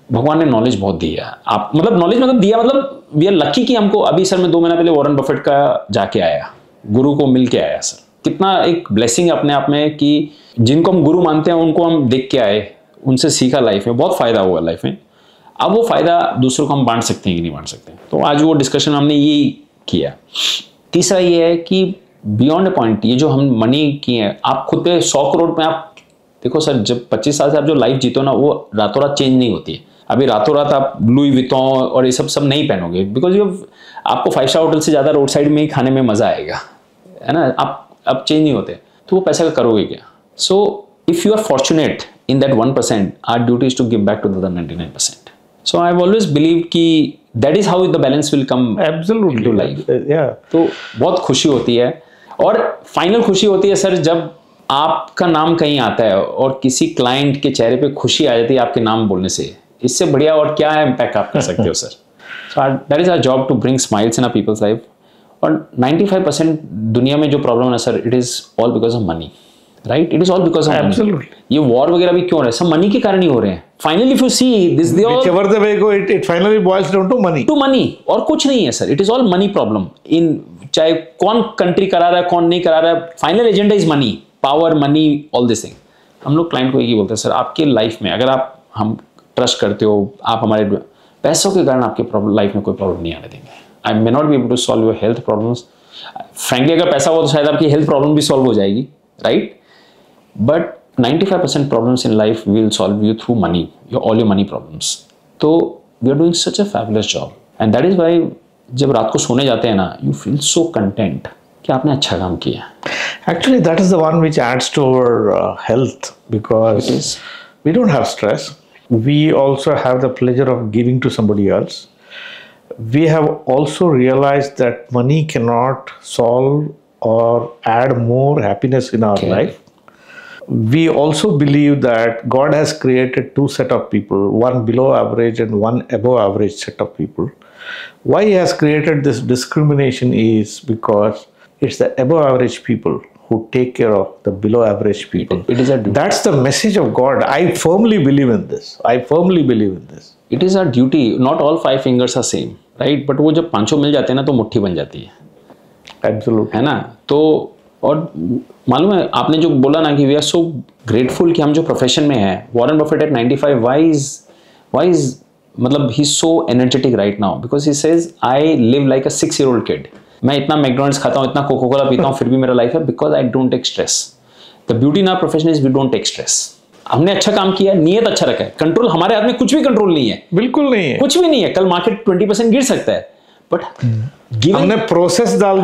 B: भगवान ने नॉलेज बहुत दिया, आप मतलब नॉलेज मतलब दिया, मतलब वी आर लकी कि हमको अभी सर मैं 2 महीना पहले वॉरेन बफेट का जाके आया, गुरु को मिल के आया सर। कितना एक ब्लेसिंग अपने आप में कि जिनको हम गुरु मानते हैं उनको हम देख के आए, उनसे सीखा, लाइफ में बहुत फायदा हुआ लाइफ में। अब वो फायदा दूसरों को हम बांट सकते हैं कि नहीं बांट सकते, तो आज वो डिस्कशन हमने यही किया। तीसरा ये है कि बियॉन्ड अ पॉइंट, ये जो हम मनी किए हैं, आप खुद पे 100 करोड़ में आप देखो सर, जब 25 साल से आप जो लाइफ जीतो ना, वो रातों रात चेंज नहीं होती है। अभी रातों रात आप लुई विटॉन और ये सब नहीं पहनोगे, बिकॉज ये आपको 5 स्टार होटल से ज़्यादा रोड साइड में ही खाने में मज़ा आएगा, है ना। आप चेंज नहीं होते, तो वो पैसा का करोगे क्या। So if you are fortunate in that 1%, our duty is to give back to the 99%. So I always believe कि that is how the balance will come
A: Absolutely.
B: To life.
A: Yeah.
B: तो बहुत खुशी होती है, और फाइनल खुशी होती है सर जब आपका नाम कहीं आता है और किसी क्लाइंट के चेहरे पे खुशी आ जाती है आपके नाम बोलने से। इससे बढ़िया और क्या इम्पैक्ट आप कर सकते हो sir. So that is our job to bring smiles in our people's life. और 95% दुनिया में जो प्रॉब्लम है sir, it is all because of money, right. It is all because of money. ये वॉर वगैरह भी क्यों हो रहे हैं, सब मनी के कारण ही हो रहे हैं। Finally if you see this, they all
A: Whichever the way go, it finally boils down to money.
B: To money, और कुछ नहीं है sir. It is all money problem in, चाहे कौन कंट्री करा रहा है कौन नहीं करा रहा है, final agenda is money, power, money, all this thing. हम लोग क्लाइंट को यही बोलते हैं सर, आपके लाइफ में अगर आप हम ट्रस्ट करते हो, आप हमारे पैसों के कारण आपके लाइफ में कोई प्रॉब्लम नहीं आने देंगे। I may not be able to solve your health problems. Frankly अगर पैसा हो तो शायद आपकी हेल्थ प्रॉब्लम भी सॉल्व हो जाएगी, right. But 95% problems in life we will solve you through money, all your money problems. So we are doing such a fabulous job, and that is why जब रात को सोने जाते हैं ना, you feel so content कि आपने अच्छा काम किया।
A: Actually, that is the one which adds to our health, because we don't have stress. We also have the pleasure of giving to somebody else. We have also realized that money cannot solve or add more happiness in our life. We also believe that God has created 2 set of people, one below average and one above average set of people. Why He has created this discrimination is because it's the above average people who take care of the below average people.
B: It is a duty.
A: That's the message of God. I firmly believe in this. I firmly believe in this.
B: It is our duty. Not all 5 fingers are same, right? But वो जब 5 मिल जाते हैं ना तो मुट्ठी बन जाती है।
A: Absolutely.
B: है ना। तो और मालूम है आपने जो बोला ना कि वी आर सो ग्रेटफुल कि हम जो प्रोफेशन में हैं। Warren Buffett at 95, why is मतलब he is so energetic right now, because he says I live like a 6-year-old kid. मैं इतना मैकडॉनल्ड्स खाता हूँ, इतना कोका कोला पीता हूँ, फिर भी मेरा लाइफ है, because I don't take stress. The beauty in our profession is we don't take stress. हमने अच्छा काम किया, नियत अच्छा रखा है, कंट्रोल हमारे हाथ में कुछ भी कंट्रोल नहीं है,
A: बिल्कुल नहीं है,
B: कुछ भी नहीं है। कल मार्केट 20% गिर सकता है, बट
A: हमने प्रोसेस डाल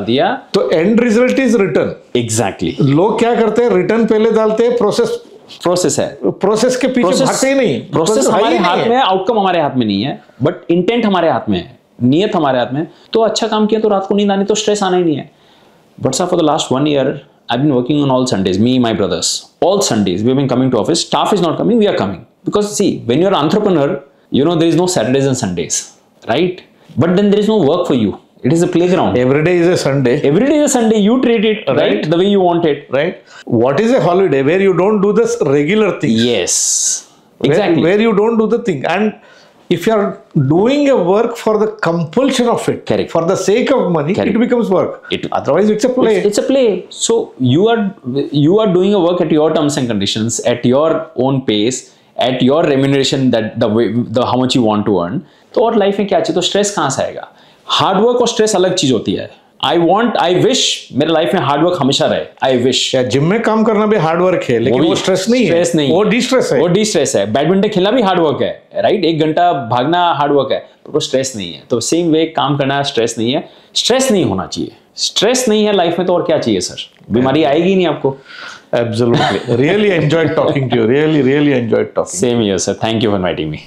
A: दिया, तो and result is return.
B: Exactly.
A: लोग क्या करते हैं, रिटर्न पहले डालते हैं, प्रोसेस है, प्रोसेस के पीछे भागते ही नहीं।
B: प्रोसेस हमारे हाथ में है, आउटकम हमारे हाथ में नहीं है, बट इंटेंट हमारे हाथ में है, नियत हमारे हाथ में। तो अच्छा काम किया तो रात को नींद आनी, तो स्ट्रेस आना ही नहीं है। But sir for the last 1 year I've been working on all Sundays, me, my brothers, all Sundays we've been coming to office. Staff is not coming, we are coming, because see, when you're an entrepreneur, you know there is no Saturdays and Sundays, right? But then there is no work for you. It is a playground.
A: Every day is a Sunday.
B: Every day is a Sunday. You treat it right the way you want it.
A: Right. What is a holiday where you don't do this regular thing?
B: Yes. Exactly.
A: Where you don't do the thing. And if you are doing a work for the compulsion of it,
B: correct,
A: for the sake of money,
B: correct,
A: it becomes work. Otherwise, it's a play.
B: It's a play. So you are doing a work at your terms and conditions, at your own pace, at your remuneration, that the how much you want to earn. तो और life में क्या चाहिए, तो stress कहाँ से आएगा। Hard work और स्ट्रेस अलग चीज होती है। आई विश मेरे लाइफ में हार्डवर्क हमेशा रहे। आई विश
A: जिम में काम करना भी हार्डवर्क है, लेकिन वो स्ट्रेस नहीं है, वो डिस्ट्रेस है। बैडमिंटन खेलना भी हार्डवर्क है, राइट। 1 घंटा भागना हार्डवर्क है, पर वो स्ट्रेस नहीं है। तो सेम वे काम करना स्ट्रेस नहीं है, स्ट्रेस नहीं होना चाहिए। स्ट्रेस नहीं है लाइफ में तो और क्या चाहिए सर, बीमारी आएगी नहीं आपको। Absolutely. Really enjoyed talking to you. Really enjoyed talking.
B: Same here, sir. Thank you for inviting me.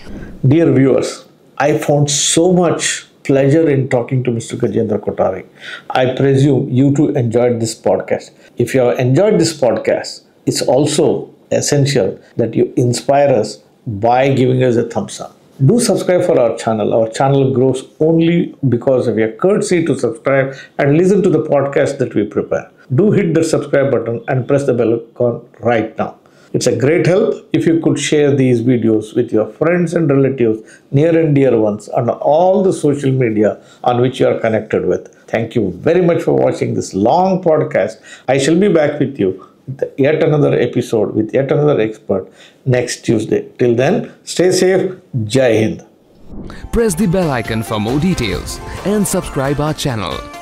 A: Dear viewers, I found so much pleasure in talking to Mr. Gajendra Kothari. I presume you too enjoyed this podcast. If you have enjoyed this podcast, it's also essential that you inspire us by giving us a thumbs up. Do subscribe for our channel. Our channel grows only because of your courtesy to subscribe and listen to the podcast that we prepare. Do hit the subscribe button and press the bell icon right now. It's a great help if you could share these videos with your friends and relatives, near and dear ones, on all the social media on which you are connected with. Thank you very much for watching this long podcast. I shall be back with you with yet another episode with yet another expert next Tuesday. Till then, stay safe. Jai Hind.
C: Press the bell icon for more details and subscribe our channel.